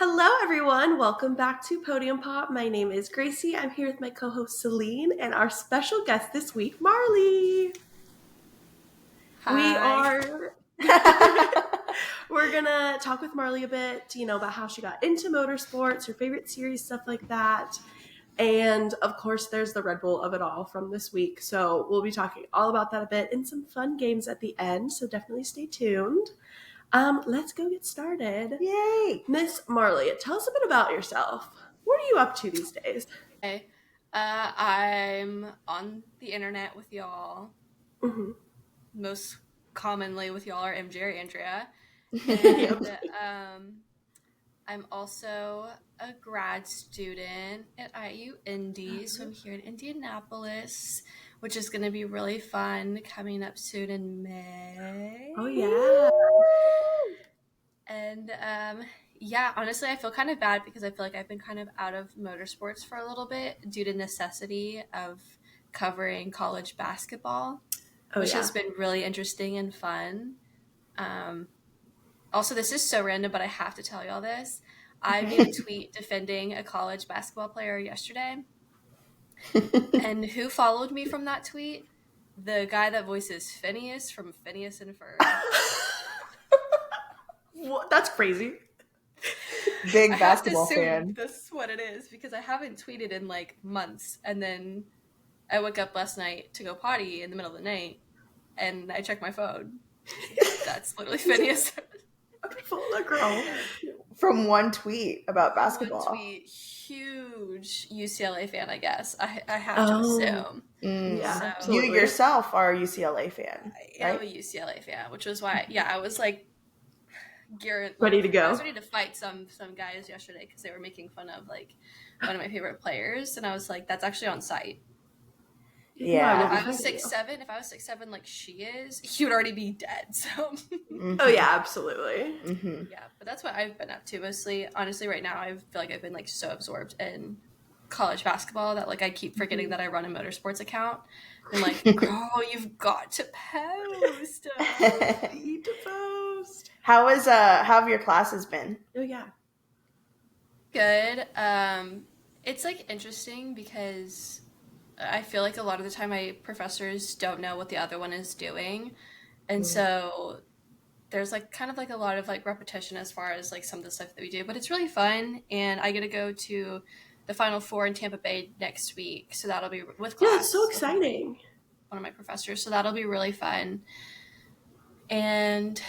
Hello, everyone. Welcome back to Podium Pop. My name is Gracie. I'm here with my co-host Celine and our special guest this week, Marlee. Hi. We're gonna talk with Marlee a bit, about how she got into motorsports, her favorite series, stuff like that. And of course, there's the Red Bull of it all from this week. So we'll be talking all about that a bit and some fun games at the end. So definitely stay tuned. Let's go get started. Yay! Miss Marlee, tell us a bit about yourself. What are you up to these days? Okay. I'm on the internet with y'all. Mm-hmm. Most commonly with y'all are MJ or Andrea. And I'm also a grad student at IU Indy, so I'm here in Indianapolis, which is going to be really fun coming up soon in May. Oh, yeah. And yeah, honestly, I feel kind of bad because I feel like I've been kind of out of motorsports for a little bit due to necessity of covering college basketball, which has been really interesting and fun. Also, this is so random, but I have to tell y'all this. I made a tweet defending a college basketball player yesterday. And who followed me from that tweet? The guy that voices Phineas from Phineas and Ferb. What? That's crazy. Big basketball fan. That's what it is because I haven't tweeted in like months, and then I woke up last night to go potty in the middle of the night, and I checked my phone. That's literally Phineas. Follow that girl. From one tweet about basketball. One tweet, huge UCLA fan, I guess. I have to assume. Yeah, so, you yourself are a UCLA fan. I am a UCLA fan, which was why, I was like, ready to go. I was ready to fight some guys yesterday because they were making fun of like one of my favorite players, and I was like, that's actually on site. Yeah. If I was 6'7" like she is, he would already be dead. So Oh yeah, absolutely. Mm-hmm. Yeah, but that's what I've been up to mostly. Honestly, right now I feel like I've been like so absorbed in college basketball that like I keep forgetting that I run a motorsports account. And like, girl, you've got to post. Need to post. How have your classes been? Oh yeah. Good. It's like interesting because I feel like a lot of the time my professors don't know what the other one is doing. And so there's like kind of like a lot of like repetition as far as like some of the stuff that we do, but it's really fun. And I get to go to the Final Four in Tampa Bay next week. So that'll be with class. Yeah, it's so exciting. One of my professors. So that'll be really fun. And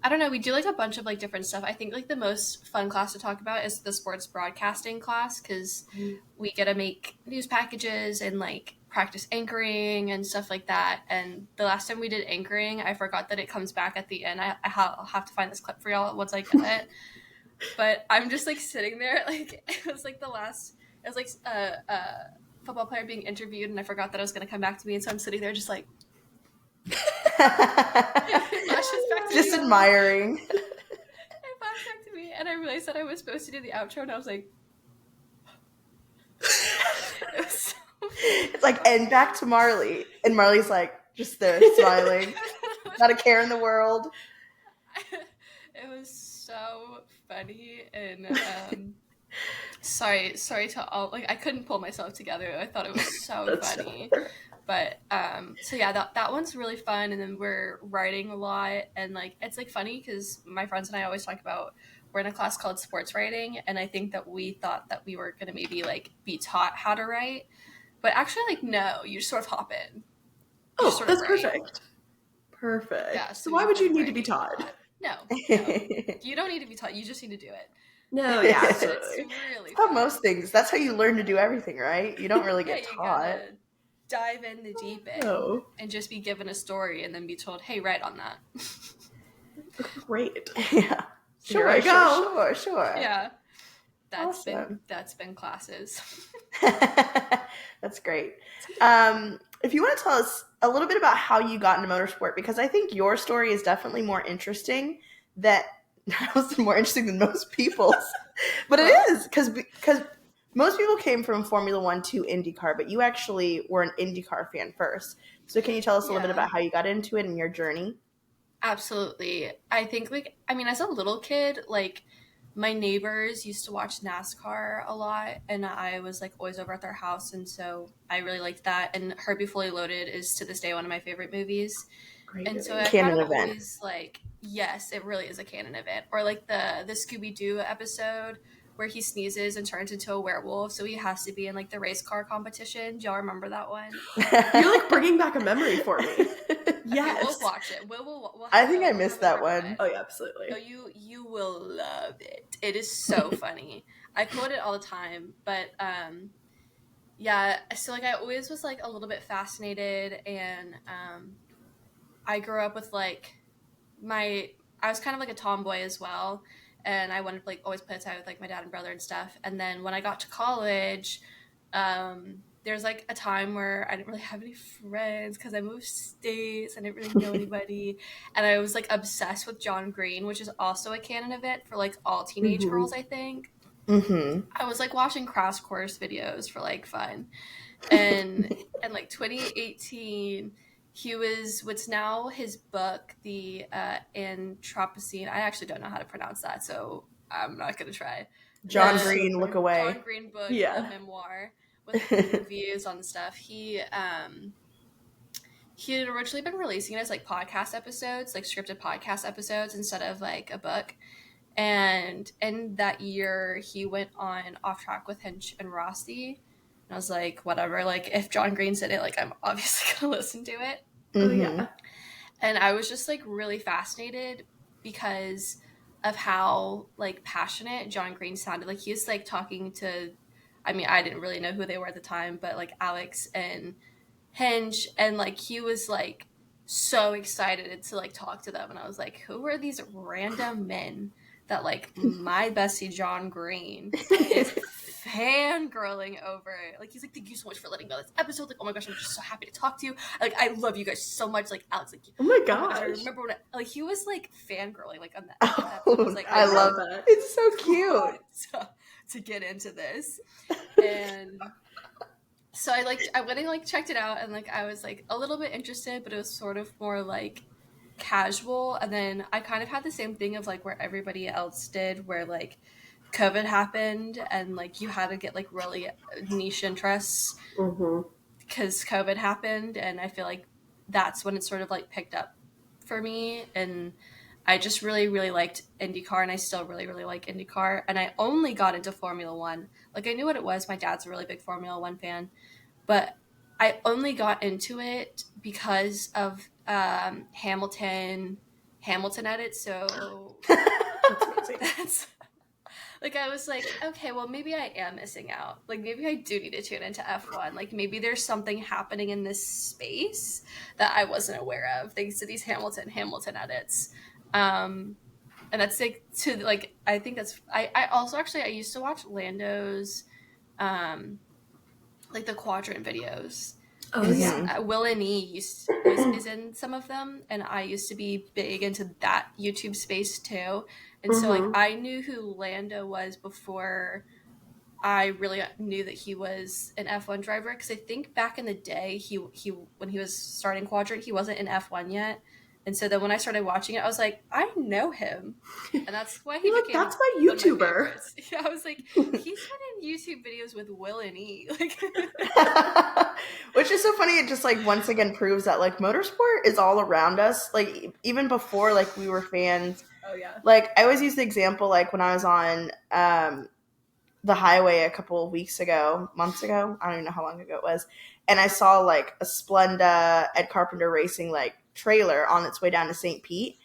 I don't know, we do like a bunch of like different stuff. I think like the most fun class to talk about is the sports broadcasting class because we get to make news packages and like practice anchoring and stuff like that. And the last time we did anchoring, I forgot that it comes back at the end. I'll have to find this clip for y'all once I get it. But I'm just like sitting there, like it was like a football player being interviewed, and I forgot that it was going to come back to me. And so I'm sitting there just like, just admiring. It flashed back to me, and I realized that I was supposed to do the outro, and I was like, it was so it's like, and back to Marlee, and Marlee's like just there smiling, not a care in the world. It was so funny, and sorry to all, like I couldn't pull myself together. I thought it was so funny. But so yeah, that one's really fun, and then we're writing a lot, and like it's like funny because my friends and I always talk about we're in a class called sports writing, and I think that we thought that we were gonna maybe like be taught how to write, but actually like no, you just sort of hop in. Oh, that's perfect. Perfect. Yeah. So why would you need to be taught? No, you don't need to be taught. You just need to do it. No, yeah, it's really fun. Most things. That's how you learn to do everything, right? You don't really get taught. Dive in the deep end and just be given a story and then be told, hey, write on that. Great. Yeah. Sure. Here I go. Sure. Yeah. That's been classes. That's great. If you want to tell us a little bit about how you got into motorsport, because I think your story is definitely more interesting than most people's. But it is because most people came from Formula 1 to IndyCar, but you actually were an IndyCar fan first. So can you tell us a little bit about how you got into it and your journey? Absolutely. I think as a little kid, like my neighbors used to watch NASCAR a lot, and I was like always over at their house, and so I really liked that. And Herbie Fully Loaded is to this day one of my favorite movies. Great And movie. so I kind Canon of event. always like, yes, it really is a canon event. Or like the Scooby-Doo episode where he sneezes and turns into a werewolf, so he has to be in like the race car competition. Do y'all remember that one? You're like bringing back a memory for me. Yes. Okay, we'll watch it. We'll I think I missed that one. Oh yeah, absolutely. No, you will love it. It is so funny. I quote it all the time, but yeah. So like I always was like a little bit fascinated, and I grew up with like I was kind of like a tomboy as well, and I wanted to like always play outside with like my dad and brother and stuff. And then when I got to college, there's like a time where I didn't really have any friends because I moved states. I didn't really know anybody, and I was like obsessed with John Green, which is also a canon event for like all teenage girls, I think. I was like watching crash course videos for like fun, and in like 2018 he was what's now his book, the Anthropocene. I actually don't know how to pronounce that, so I'm not gonna try. John Green, Look Away. John Green book, the memoir with reviews on stuff. He had originally been releasing it as like podcast episodes, like scripted podcast episodes instead of like a book. And in that year, he went on Off Track with Hinch and Rossi. And I was like, whatever. Like, if John Green's in it, like, I'm obviously going to listen to it. Oh, yeah. And I was just, like, really fascinated because of how, like, passionate John Green sounded. Like, he was, like, talking to, I mean, I didn't really know who they were at the time, but, like, Alex and Hinch. And, like, he was, like, so excited to, like, talk to them. And I was like, who are these random men that like my bestie John Green is fangirling over? Like, he's like, thank you so much for letting me know this episode. Like, oh my gosh, I'm just so happy to talk to you. Like, I love you guys so much. Like, Alex, like, oh my gosh, I remember when like he was like fangirling like on that. Oh, I was like, I love that. It's so cute to get into this. And so I went and like checked it out, and like I was like a little bit interested, but it was sort of more like casual. And then I kind of had the same thing of like where everybody else did, where like COVID happened and like you had to get like really niche interests because COVID happened, and I feel like that's when it sort of like picked up for me. And I just really, really liked IndyCar, and I still really, really like IndyCar. And I only got into Formula One. Like, I knew what it was. My dad's a really big Formula One fan, but I only got into it because of Hamilton edits. So that's like, I was like, okay, well, maybe I am missing out. Like, maybe I do need to tune into F1. Like, maybe there's something happening in this space that I wasn't aware of thanks to these Hamilton edits. And that's like to like, I think that's I also actually I used to watch Lando's like the quadrant videos. Oh yeah. Will and E is in some of them, and I used to be big into that YouTube space too. And so like I knew who Lando was before I really knew that he was an F1 driver, because I think back in the day he when he was starting Quadrant, he wasn't in F1 yet. And so then when I started watching it, I was like, I know him. And that's why he became that's my YouTuber. Yeah, I was like, he's been in YouTube videos with Will and E. Like, which is so funny. It just like once again proves that like motorsport is all around us. Like even before like we were fans. Oh yeah. Like I always use the example like when I was on the highway a couple of months ago. I don't even know how long ago it was. And I saw like a Splenda Ed Carpenter Racing like trailer on its way down to St. Pete.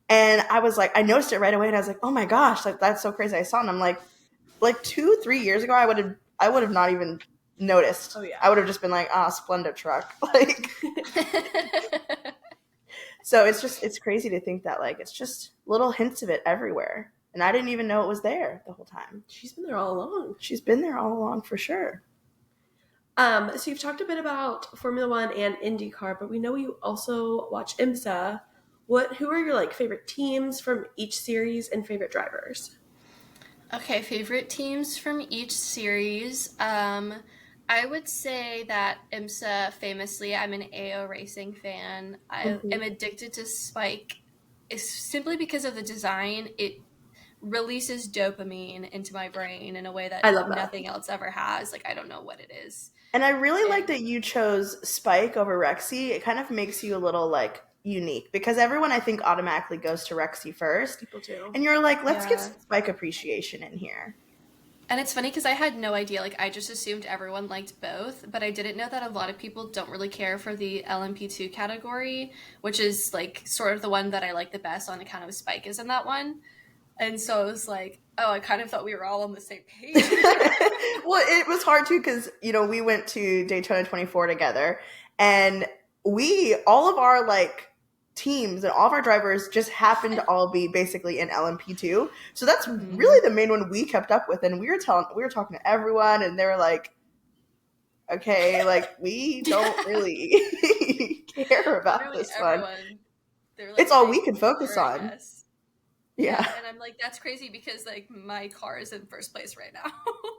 And I was like, I noticed it right away, and I was like, oh my gosh, like that's so crazy. I saw it, and I'm like 2-3 years ago, I would have not even noticed. Oh yeah. I would have just been like, Splenda truck. Like so it's crazy to think that like it's just little hints of it everywhere. And I didn't even know it was there the whole time. She's been there all along. She's been there all along for sure. So you've talked a bit about Formula One and IndyCar, but we know you also watch IMSA. Who are your like favorite teams from each series and favorite drivers? Okay, favorite teams from each series. I would say that IMSA, famously, I'm an AO Racing fan. I am addicted to Spike. It's simply because of the design. It releases dopamine into my brain in a way that I love that. nothing else ever has. Like, I don't know what it is. And I really like that you chose Spike over Rexy. It kind of makes you a little like unique because everyone I think automatically goes to Rexy first. People do. And you're like, let's get some Spike appreciation in here. And it's funny because I had no idea. Like, I just assumed everyone liked both, but I didn't know that a lot of people don't really care for the LMP2 category, which is like sort of the one that I like the best on account of Spike is in that one. And so I was like, oh, I kind of thought we were all on the same page. Well, it was hard too because, you know, we went to Daytona 24 together and all of our like teams and all of our drivers just happened to all be basically in LMP2. So that's really the main one we kept up with. And we were talking to everyone and they were like, okay, like we don't really care about this one. Like, it's all we could focus on. Yeah. And I'm like, that's crazy because like my car is in first place right now.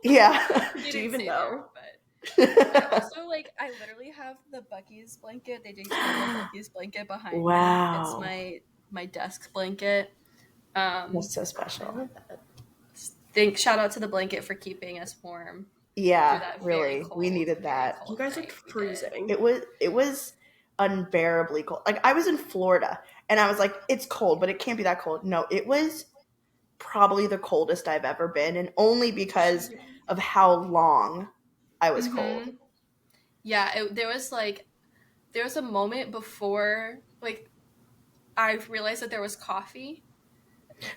Yeah. Do you even know? But also, like, I literally have the Buc-ee's blanket. They did give me the Buc-ee's blanket behind wow. me. It's my desk blanket. That's so special. Shout out to the blanket for keeping us warm. Yeah, really. We needed that. You guys looked freezing. It was unbearably cold. Like, I was in Florida, and I was like, it's cold, but it can't be that cold. No, it was probably the coldest I've ever been, and only because of how long I was cold. Yeah, there was a moment before, like, I realized that there was coffee,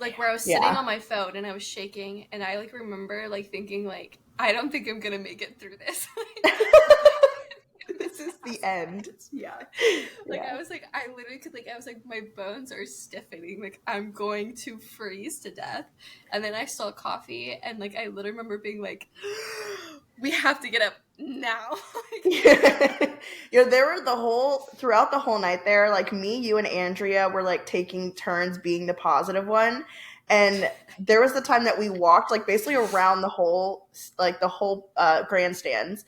like, where I was sitting on my phone, and I was shaking, and I, like, remember, like, thinking, like, I don't think I'm gonna make it through this. This is the end. Yeah. Like, I was like, I literally could, like, I was like, my bones are stiffening. Like, I'm going to freeze to death. And then I saw coffee, and, like, I literally remember being like, we have to get up now. You know, there were throughout the whole night there, like, me, you, and Andrea were, like, taking turns being the positive one. And there was the time that we walked, like, basically around the whole grandstands.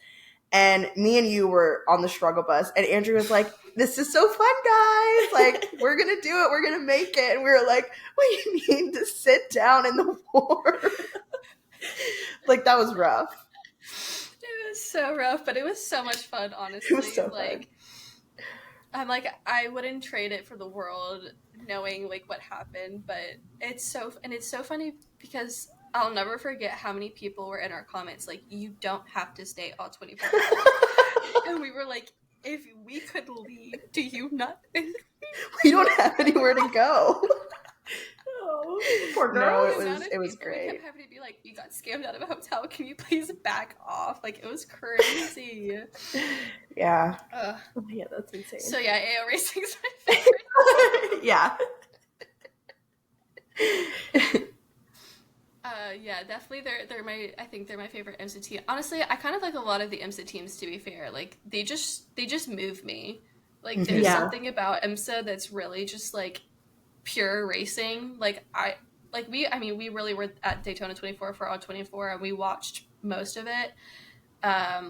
And me and you were on the struggle bus, and Andrew was like, this is so fun, guys. Like, we're going to do it. We're going to make it. And we were like, we need to sit down in the warm. Like, that was rough. It was so rough, but it was so much fun, honestly. It was so fun. I'm like, I wouldn't trade it for the world knowing, like, what happened, but it's so funny because I'll never forget how many people were in our comments like, you don't have to stay all 24 hours. And we were like, if we could leave, do you not think we don't have anywhere to go? Oh, poor girl. No, it was great. We kept having to be like, you got scammed out of a hotel. Can you please back off? Like, it was crazy. Yeah. Oh, yeah, that's insane. So yeah, AO Racing is my favorite. Yeah. Yeah, definitely. I think they're my favorite IMSA team. Honestly, I kind of like a lot of the IMSA teams, to be fair. Like, they just move me. Like, there's something about IMSA that's really just like pure racing. Like, we really were at Daytona 24 for all 24, and we watched most of it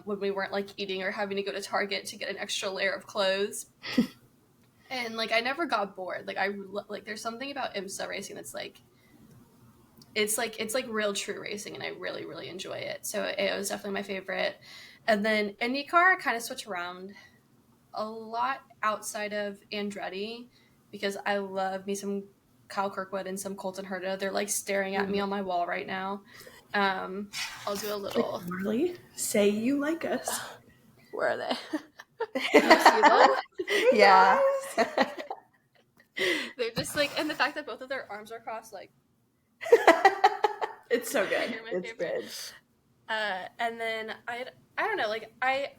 when we weren't like eating or having to go to Target to get an extra layer of clothes. And like, I never got bored. Like, there's something about IMSA racing that's like, it's like real true racing, and I really, really enjoy it. So AO is definitely my favorite. And then IndyCar, I kind of switch around a lot outside of Andretti because I love me some Kyle Kirkwood and some Colton Herta. They're like staring at me on my wall right now. I'll do a little. Marlee, say you like us. Where are they? Yeah. They're just like, and the fact that both of their arms are crossed, like. It's so good. It's good. And then I don't know, like I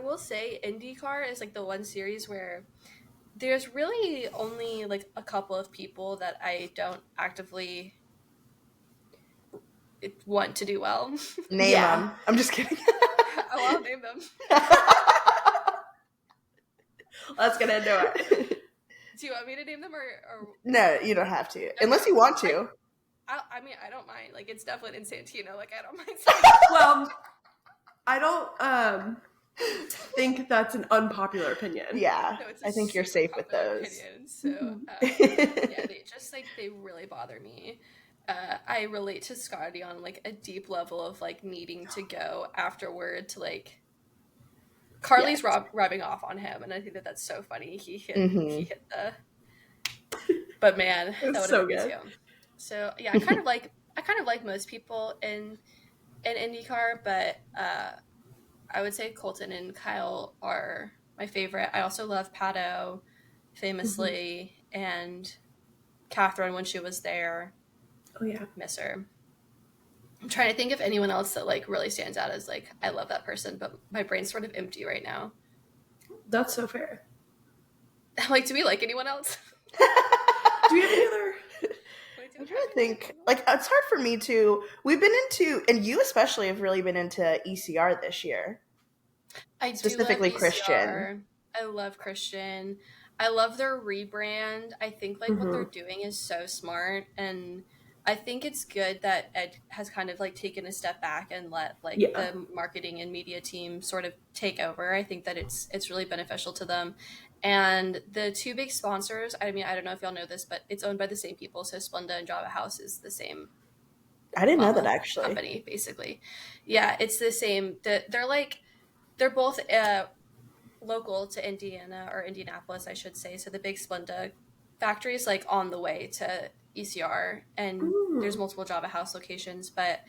will say IndyCar is like the one series where there's really only like a couple of people that I don't actively want to do well. Name them. I'm just kidding. Oh, I'll name them. Let's get into it. Do you want me to name them or... No, you don't have to. Okay. Unless you want to. I mean, I don't mind. Like, it's definitely in Santino. Like, I don't mind. Well, I don't think that's an unpopular opinion. Yeah, no, I think you're safe with those. Opinion, so, yeah, they just, like, they really bother me. I relate to Scotty on like a deep level of like needing to go afterward to like Carly's rubbing off on him, and I think that that's so funny. He hit the, but man, that would have so been me good. too. So yeah, I kind of like most people in IndyCar, but I would say Colton and Kyle are my favorite. I also love Pato, famously, and Catherine when she was there. Oh yeah, miss her. I'm trying to think of anyone else that like really stands out as like I love that person, but my brain's sort of empty right now. That's so fair. Like, do we like anyone else? Do we have any other? I'm trying to think. Like, it's hard for me to. We've been into, and you especially have really been into ECR this year. I specifically do love Christian. I love Christian. I love their rebrand. I think like what they're doing is so smart, and I think it's good that Ed has kind of like taken a step back and let like the marketing and media team sort of take over. I think that it's really beneficial to them. And the two big sponsors, I mean, I don't know if y'all know this, but it's owned by the same people. So Splenda and Java House is the same. I didn't know that actually. Company, basically. Yeah, it's the same. They're both local to Indiana or Indianapolis, I should say. So the big Splenda factory is like on the way to ECR, and there's multiple Java House locations, but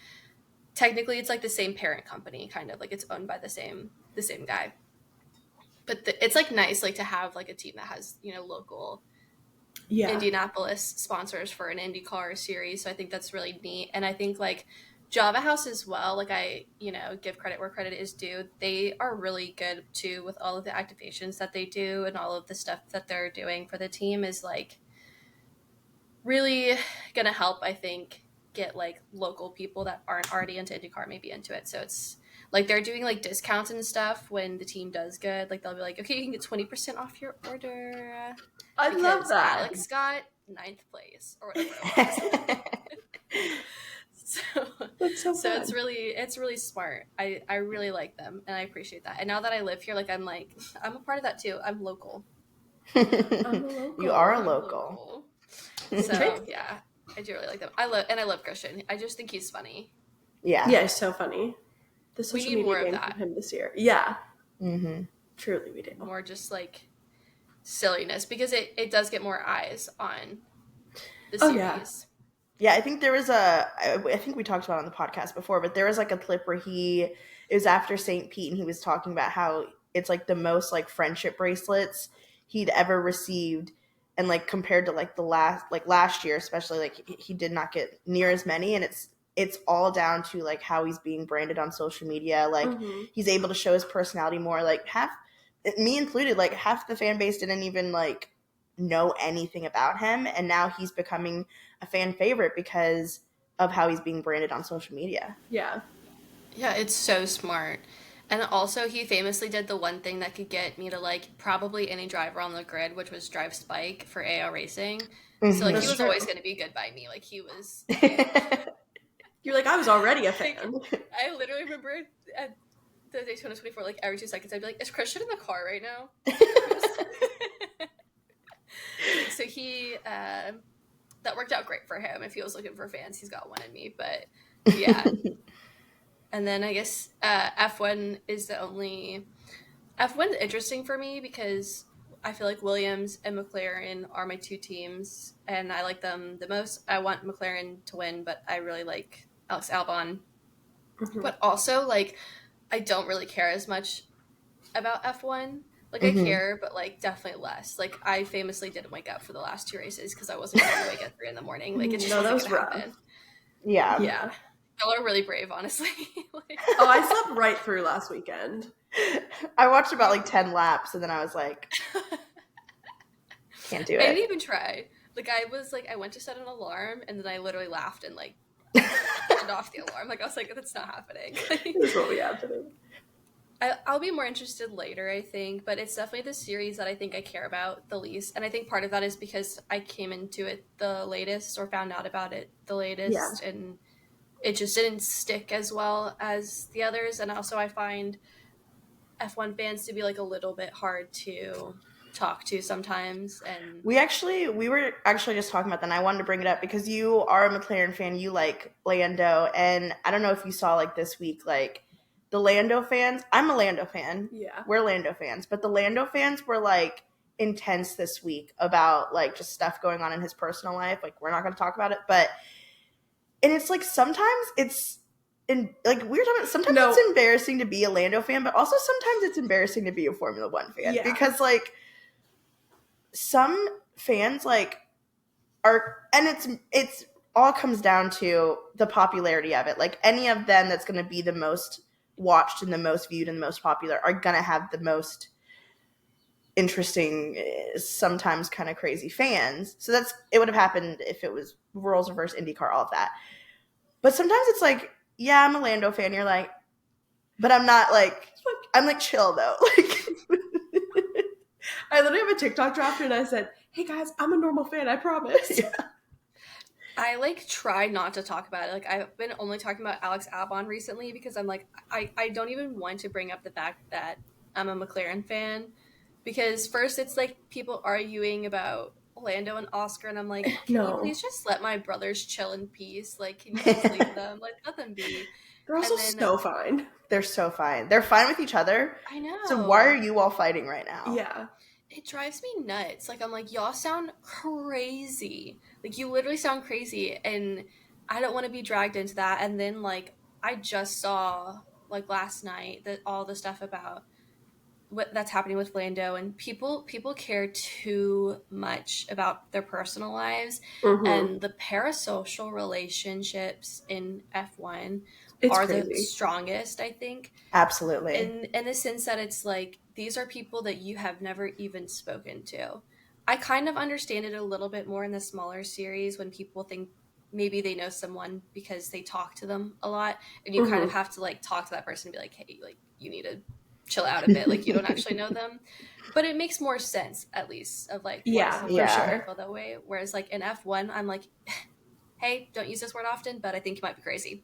technically it's like the same parent company, kind of like it's owned by the same guy. But it's like nice like to have like a team that has, you know, local Indianapolis sponsors for an IndyCar series. So I think that's really neat. And I think like Java House as well, like I, you know, give credit where credit is due. They are really good too with all of the activations that they do, and all of the stuff that they're doing for the team is like really gonna help, I think, get like local people that aren't already into IndyCar maybe into it. So it's like they're doing like discounts and stuff when the team does good. Like they'll be like, okay, you can get 20% off your order. I love that. Alex got 9th place or whatever it was. So it's really smart. I really like them, and I appreciate that. And now that I live here, like I'm a part of that too. I'm local. You are a local. So yeah, I do really like them. I love Christian. I just think he's funny. Yeah, he's so funny. The social media more game of that from him this year. Yeah, truly we do. More just like silliness, because it does get more eyes on the series. Yeah, I think there was I think we talked about it on the podcast before, but there was like a clip where it was after St. Pete, and he was talking about how it's like the most like friendship bracelets he'd ever received, and like compared to like last year especially, like he did not get near as many, and it's all down to like how he's being branded on social media. Like he's able to show his personality more. Like half, me included, like half the fan base didn't even like know anything about him, and now he's becoming a fan favorite because of how he's being branded on social media. Yeah, it's so smart. And also he famously did the one thing that could get me to like probably any driver on the grid, which was drive Spike for AO Racing. So like he was always going to be good by me. Like he was you're like, I was already a fan. Like, I literally remember at the Daytona 24, like every 2 seconds I'd be like, is Christian in the car right now? So he that worked out great for him. If he was looking for fans, he's got one in me. But yeah. And then I guess F1 is the only... F1's interesting for me because I feel like Williams and McLaren are my two teams, and I like them the most. I want McLaren to win, but I really like Alex Albon. But also, like, I don't really care as much about F1. Like, I care, but, like, definitely less. Like, I famously didn't wake up for the last 2 races because I wasn't going to wake up at 3 in the morning. Like, it just wasn't going to happen. Yeah. Yeah. Y'all are really brave, honestly. Like, I slept right through last weekend. I watched about, like, 10 laps, and then I was like, can't do it. I didn't even try. Like, I went to set an alarm, and then I literally laughed and, like, turned off the alarm. Like, I was like, that's not happening. That's what we have to do. I'll be more interested later, I think, but it's definitely the series that I think I care about the least. And I think part of that is because I came into it the latest, or found out about it the latest, and it just didn't stick as well as the others. And also I find F1 fans to be like a little bit hard to talk to sometimes. And we were actually just talking about that, and I wanted to bring it up because you are a McLaren fan, you like Lando, and I don't know if you saw like this week, like the Lando fans, I'm a Lando fan, Yeah. we're Lando fans, but the Lando fans were like intense this week about like just stuff going on in his personal life. Like, we're not going to talk about it, but, and it's like sometimes it's like we were talking about, sometimes it's embarrassing to be a Lando fan, but also sometimes it's embarrassing to be a Formula One fan because like some fans like are, and it's all comes down to the popularity of it. Like, any of them that's going to be the most watched and the most viewed and the most popular are going to have the most interesting, sometimes kind of crazy fans. So it would have happened if it was Roles Reverse, IndyCar, all of that. But sometimes it's like, yeah, I'm a Lando fan. You're like, but I'm not like, I'm like chill though. Like, I literally have a TikTok draft and I said, hey guys, I'm a normal fan, I promise. Yeah. I like try not to talk about it. Like, I've been only talking about Alex Albon recently because I'm like, I don't even want to bring up the fact that I'm a McLaren fan, because first it's like people arguing about Lando and Oscar, and I'm like, can you please just let my brothers chill in peace? Like, can you just leave them? Like, let them be. They're also so fine. They're so fine. They're fine with each other. I know. So why are you all fighting right now? Yeah. It drives me nuts. Like, I'm like, y'all sound crazy. Like, you literally sound crazy, and I don't want to be dragged into that. And then, like, I just saw, like, last night that all the stuff about what that's happening with Lando, and people care too much about their personal lives, and the parasocial relationships in F1 are crazy. The strongest, I think. Absolutely. In the sense that it's like, these are people that you have never even spoken to. I kind of understand it a little bit more in the smaller series when people think maybe they know someone because they talk to them a lot, and you kind of have to like talk to that person and be like, hey, like, you need to chill out a bit, like, you don't actually know them. But it makes more sense, at least, of like, for sure, I feel that way. Whereas like in F1, I'm like, hey, don't use this word often, but I think you might be crazy.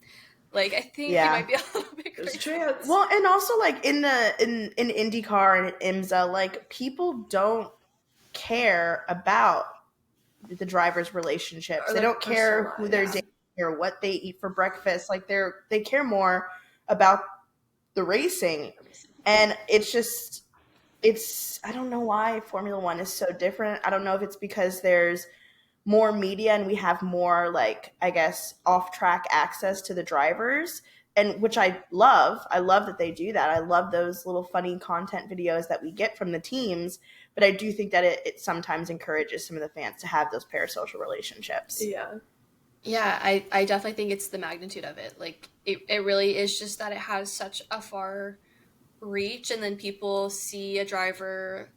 Like, I think you might be a little bit crazy. Well, and also like in IndyCar and IMSA, like, people don't care about the drivers' relationships. They don't care who they're dating or what they eat for breakfast. Like, they care more about the racing. And it's I don't know why Formula One is so different. I don't know if it's because there's more media and we have more, like, I guess, off-track access to the drivers, and which I love. I love that they do that. I love those little funny content videos that we get from the teams, but I do think that it sometimes encourages some of the fans to have those parasocial relationships. Yeah, I definitely think it's the magnitude of it. Like, it really is just that it has such a far reach, and then people see a driver,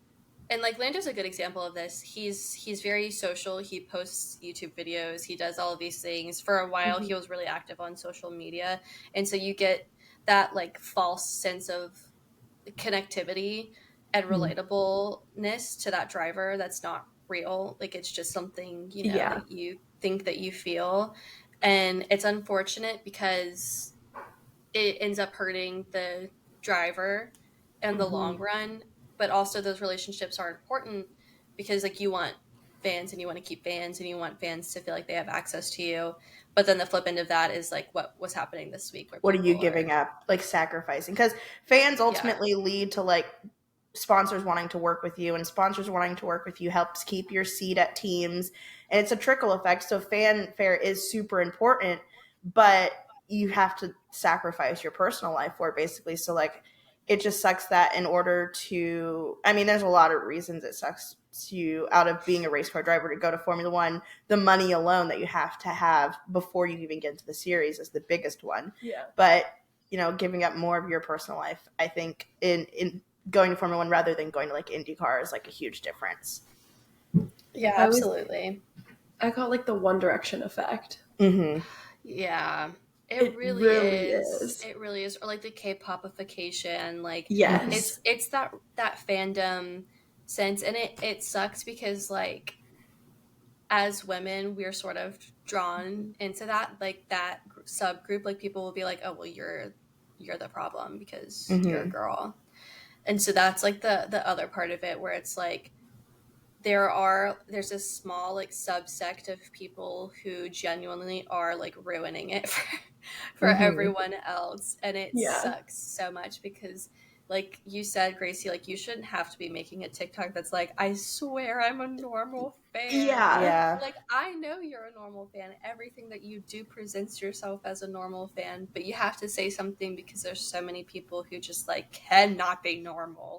and like Lando's a good example of this. He's very social. He posts YouTube videos. He does all of these things. For a while, he was really active on social media, and so you get that like false sense of connectivity and relatableness to that driver that's not real. Like, it's just something, you know, that you think that you feel, and it's unfortunate because it ends up hurting the driver in the long run. But also, those relationships are important because, like, you want fans and you want to keep fans and you want fans to feel like they have access to you. But then the flip end of that is like what was happening this week. What are you giving up, like sacrificing? Because fans ultimately lead to like sponsors wanting to work with you, and sponsors wanting to work with you helps keep your seat at teams, and it's a trickle effect. So fanfare is super important, but you have to sacrifice your personal life for it, basically. So like, it just sucks that in order to, I mean, there's a lot of reasons it sucks you out of being a race car driver to go to Formula One. The money alone that you have to have before you even get into the series is the biggest one. Yeah. But, you know, giving up more of your personal life, I think in going to Formula One rather than going to like IndyCar is like a huge difference. Yeah, absolutely. I call it like the One Direction effect. Yeah. It really is. It really is. Or like the K-popification. Like, it's that fandom sense, and it sucks because like as women we're sort of drawn into that, like that subgroup. Like, people will be like, oh well, you're the problem because you're a girl. And so that's like the other part of it, where it's like, there's a small like subsect of people who genuinely are like ruining it for everyone else, and it sucks so much because like you said, Gracie, like you shouldn't have to be making a TikTok that's like, I swear I'm a normal fan. Yeah. Like, I know you're a normal fan. Everything that you do presents yourself as a normal fan, but you have to say something because there's so many people who just like cannot be normal.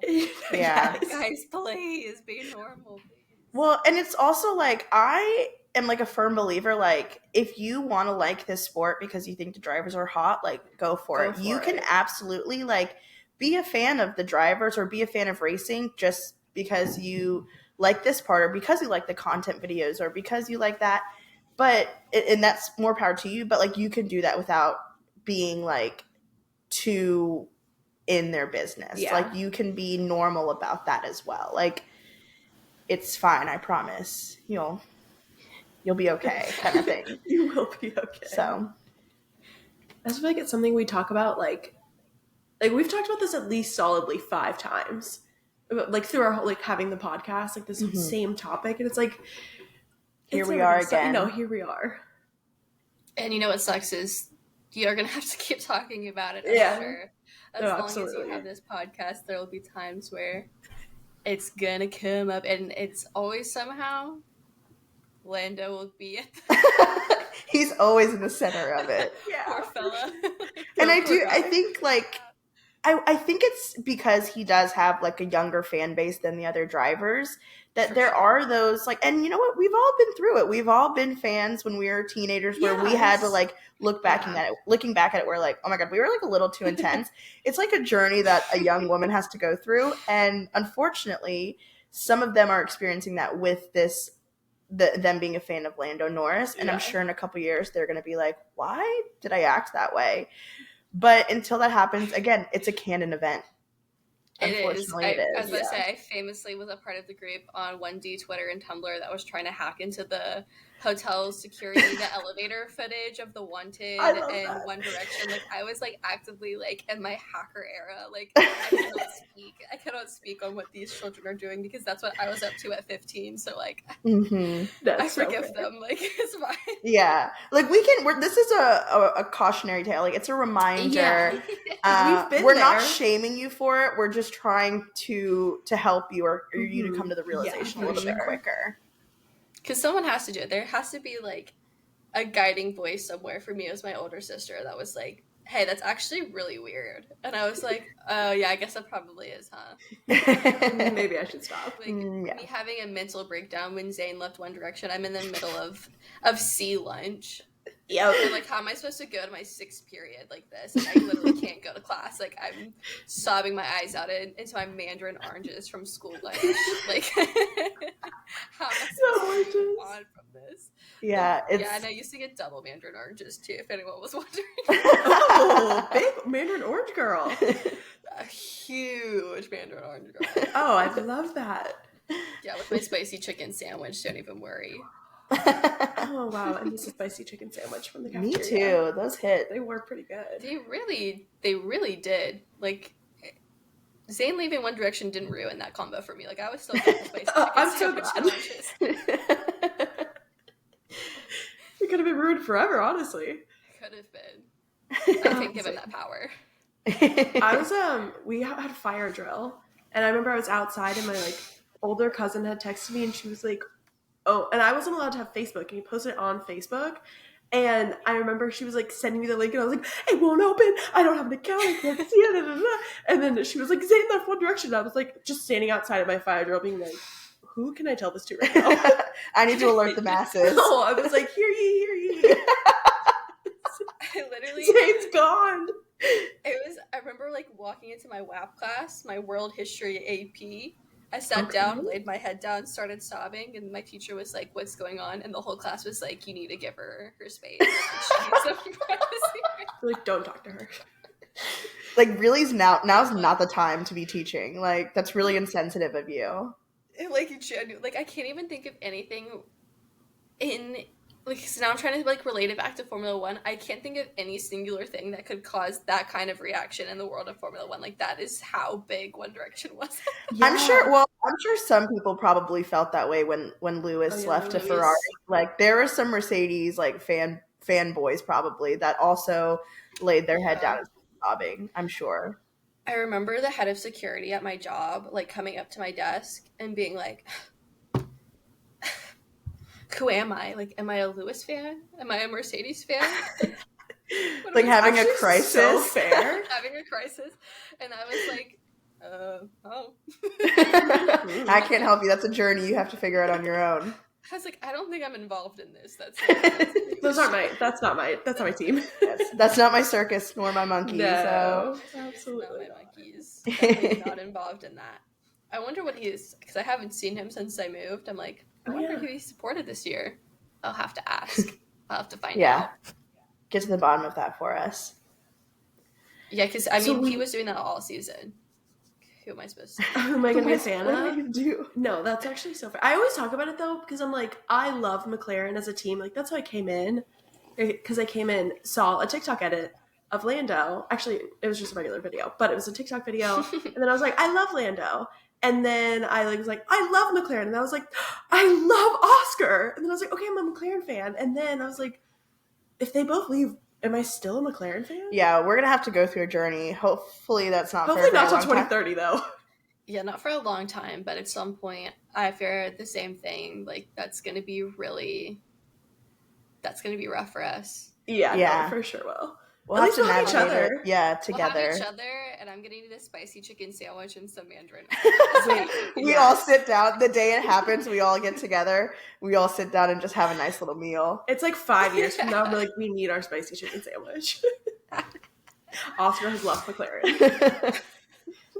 Yeah. Guys, please be normal, please. Well, and it's also like, I am like a firm believer, like, if you want to like this sport because you think the drivers are hot, like, go for it. You can absolutely like be a fan of the drivers or be a fan of racing just because you like this part or because you like the content videos or because you like that. But, and that's more power to you, but like you can do that without being like too in their business. Like you can be normal about that as well. Like, it's fine, I promise. You'll be okay, kind of thing. You will be okay. So I just feel like it's something we talk about like we've talked about this at least solidly 5 times, like through our whole, like having the podcast, like this same topic, and it's like here we are again. Here we are. And you know what sucks is you're gonna have to keep talking about it. I'm sure. As long as you have this podcast, there will be times where it's gonna come up, and it's always somehow Lando will be at the he's always in the center of it. Poor fella. And I think like I think it's because he does have like a younger fan base than the other drivers that there are those like, and you know what, we've all been through it. We've all been fans when we were teenagers where we had to like looking back at it, we're like, oh my God, we were like a little too intense. It's like a journey that a young woman has to go through. And unfortunately, some of them are experiencing that with them being a fan of Lando Norris. And I'm sure in a couple years, they're going to be like, why did I act that way? But until that happens, again, it's a canon event. It is. As I say, I famously was a part of the group on 1D Twitter and Tumblr that was trying to hack into the hotel security, the elevator footage of the Wanted and One Direction. Like, I was like actively like in my hacker era. Like, I cannot speak on what these children are doing because that's what I was up to at 15. So like, I forgive them. Like, it's fine. Yeah, like this is a cautionary tale. Like, it's a reminder. We're not shaming you for it. We're just trying to help you or you to come to the realization a little bit quicker. Because someone has to do it. There has to be, like, a guiding voice somewhere. For me, it was my older sister that was like, hey, that's actually really weird. And I was like, oh, yeah, I guess it probably is, huh? Maybe I should stop. Like, me having a mental breakdown when Zayn left One Direction. I'm in the middle of sea lunch. Yep. And, like, how am I supposed to go to my 6th period like this? And I literally can't go to class. Like, I'm sobbing my eyes out into my mandarin oranges from school lunch. Like, how am I supposed to move on from this? Yeah, and I used to get double mandarin oranges, too, if anyone was wondering. Oh, big mandarin orange girl. A huge mandarin orange girl. Oh, I love that. Yeah, with my spicy chicken sandwich, don't even worry. Oh wow, and this is a spicy chicken sandwich from the cafeteria. Me too. Those hit. They were pretty good. They really did. Like, Zayn leaving One Direction didn't ruin that combo for me. Like, I was still getting spicy chicken I'm so sandwich glad. It could have been ruined forever, honestly. Could have been. I can't give him that power. I was we had fire drill, and I remember I was outside, and my like older cousin had texted me, and she was like, oh, and I wasn't allowed to have Facebook, and he posted it on Facebook, and I remember she was like sending me the link, and I was like, it won't open, I don't have an account, I can't see it, and then she was like, Zayn left One Direction, and I was like just standing outside of my fire drill being like, who can I tell this to right now? I need to alert the masses. No, I was like, hear ye. I literally, Zayn's gone. I remember like walking into my WAP class, my world history AP. I sat down, laid my head down, started sobbing, and my teacher was like, what's going on? And the whole class was like, you need to give her space. Like, don't talk to her. Like, really, now's not the time to be teaching. Like, that's really insensitive of you. Like, I can't even think of anything in like, so now I'm trying to like relate it back to Formula One. I can't think of any singular thing that could cause that kind of reaction in the world of Formula One. Like, that is how big One Direction was. I'm sure some people probably felt that way when Lewis left to Ferrari. Like, there were some Mercedes like fanboys probably that also laid their head down and sobbing, I'm sure. I remember the head of security at my job like coming up to my desk and being like, who am I? Like, am I a Lewis fan? Am I a Mercedes fan? Like having a crisis. So fair. Having a crisis. And I was like, oh. I can't help you. That's a journey you have to figure out on your own. I was like, I don't think I'm involved in this. That's that's not my team. That's not my circus nor my monkey. No, so absolutely not my monkeys. Definitely not involved in that. I wonder what he is, because I haven't seen him since I moved. I'm like, I wonder who he supported this year. I'll have to ask. I'll have to find out. Get to the bottom of that for us. Yeah, because I mean, he was doing that all season. Who am I supposed to? Who am I going to be a fan of? What am I going to do? No, that's actually so fair. I always talk about it though because I'm like, I love McLaren as a team. Like that's how I came in, because I came in, saw a TikTok edit of Lando. Actually, it was just a regular video, but it was a TikTok video, and then I was like, I love Lando. And then I was like, I love McLaren. And I was like, I love Oscar. And then I was like, okay, I'm a McLaren fan. And then I was like, if they both leave, am I still a McLaren fan? Yeah, we're going to have to go through a journey. Hopefully that's not Hopefully not till 2030, though. Yeah, not for a long time, but at some point, I fear the same thing. Like, that's going to be rough for us. Yeah, no, for sure will. We'll have to navigate each other. Yeah, together. We'll have each other, and I'm gonna need a spicy chicken sandwich and some mandarin. We all sit down. The day it happens, we all get together. We all sit down and just have a nice little meal. It's like 5 years from now, we're like, we need our spicy chicken sandwich. Oscar has left McLaren.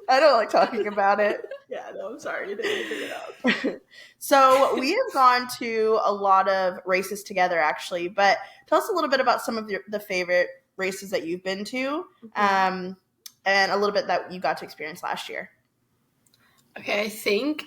I don't like talking about it. Yeah, no, I'm sorry. You didn't need to bring it up. So we have gone to a lot of races together, actually. But tell us a little bit about some of the favorite races that you've been to, and a little bit that you got to experience last year. Okay, I think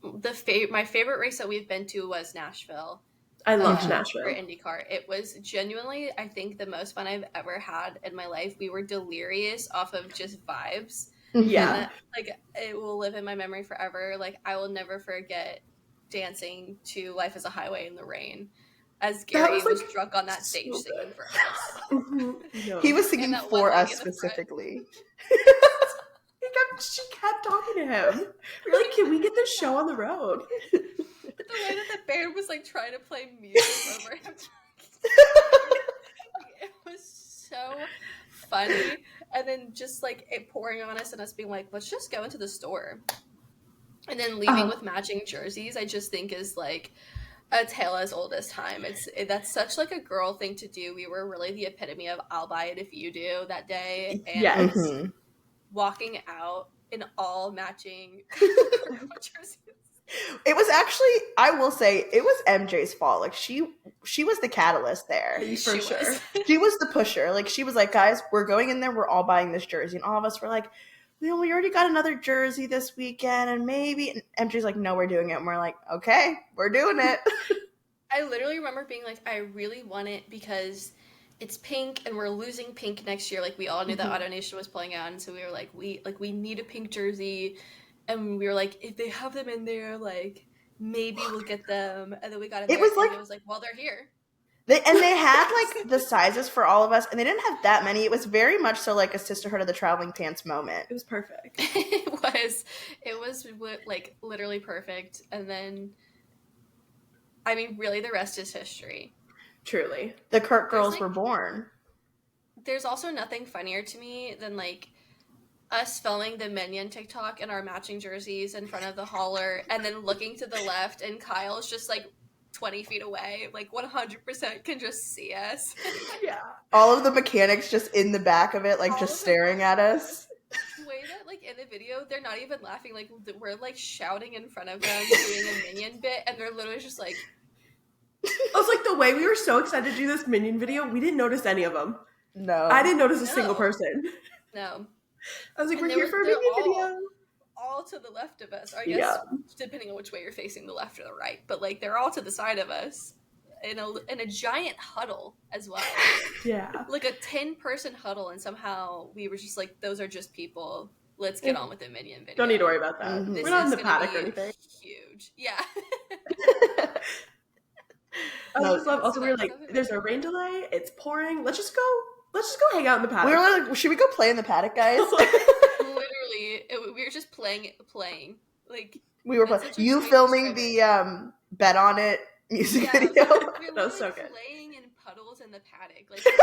my favorite race that we've been to was Nashville. I loved Nashville. For IndyCar. It was genuinely, I think, the most fun I've ever had in my life. We were delirious off of just vibes. Yeah. And, it will live in my memory forever. Like, I will never forget dancing to Life is a Highway in the rain as Gary was drunk on that stage singing for us. No. He was singing for us specifically. She kept talking to him. We're like, can we get this show on the road? The way that the band was like trying to play music over him. It was so funny. And then just like it pouring on us and us being like, let's just go into the store. And then leaving with matching jerseys, I just think is like a tale as old as time. That's such like a girl thing to do. We were really the epitome of I'll buy it if you do that day. And walking out in all matching jerseys. It was actually, I will say, it was MJ's fault. Like she was the catalyst there. For sure. She was the pusher. Like she was like, guys, we're going in there. We're all buying this jersey. And all of us were like, we already got another jersey this weekend. And maybe, and MJ's like, no, we're doing it. And we're like, okay, we're doing it. I literally remember being like, I really want it because it's pink and we're losing pink next year. Like we all knew that Auto Nation was pulling out. And so we were like, we need a pink jersey. And we were like, if they have them in there, like, maybe we'll get them. And then we got it. It was like, well, they're here. They had, like, the sizes for all of us. And they didn't have that many. It was very much so, like, a Sisterhood of the Traveling Pants moment. It was perfect. It was, like, literally perfect. And then, I mean, really, the rest is history. Truly. The Kirk girls were born. There's also nothing funnier to me than, like, us filming the Minion TikTok in our matching jerseys in front of the hauler and then looking to the left and Kyle's just like 20 feet away, like 100% can just see us. Yeah. All of the mechanics just in the back of it, like just staring at us. The way that like in the video, they're not even laughing. Like we're like shouting in front of them doing a Minion bit and they're literally just like. I was like, the way we were so excited to do this Minion video, we didn't notice any of them. No. I didn't notice a single person. No. I was like, we're here for a Minion video. All to the left of us. Or I guess depending on which way you're facing, the left or the right. But like they're all to the side of us. in a giant huddle as well. Yeah. Like a 10-person huddle, and somehow we were just like, those are just people. Let's get on with the Minion video. Don't need to worry about that. Mhm. We're not in the paddock or anything. Huge. Yeah. I No, just love. Also, we were like, "There's a rain delay. It's pouring. Let's just go hang out in the paddock." We were like, should we go play in the paddock, guys? Literally, we were just playing. Like We were that's such a you great filming description. the Bet on It music Yeah, video. we were That was so literally good. playing in puddles in the paddock. Like it's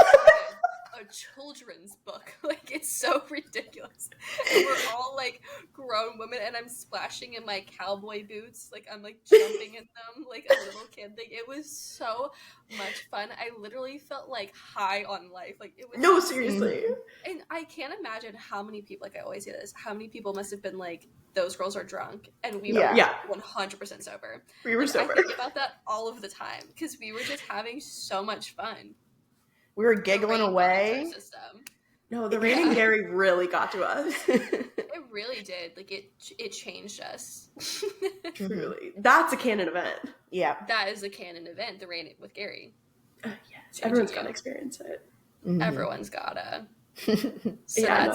like a children's book. Like it's so ridiculous. And we're all like grown women, and I'm splashing in my cowboy boots. Like I'm like jumping in them like a little kid. Like it was so much fun. I literally felt like high on life. Like it was No, seriously. And I can't imagine how many people, like I always say this, how many people must have been like, those girls are drunk, and we were Yeah. 100% sober. We were Like, sober. I think about that all of the time because we were just having so much fun. We were The giggling rain away. got into our system. No, the rain and Gary really got to us. It really did. Like it changed us. Truly, that's a canon event. Yeah. That is a canon event. The rain with Gary. Yes, Changing everyone's you. got to experience it. Mhm. Everyone's gotta. So Yeah,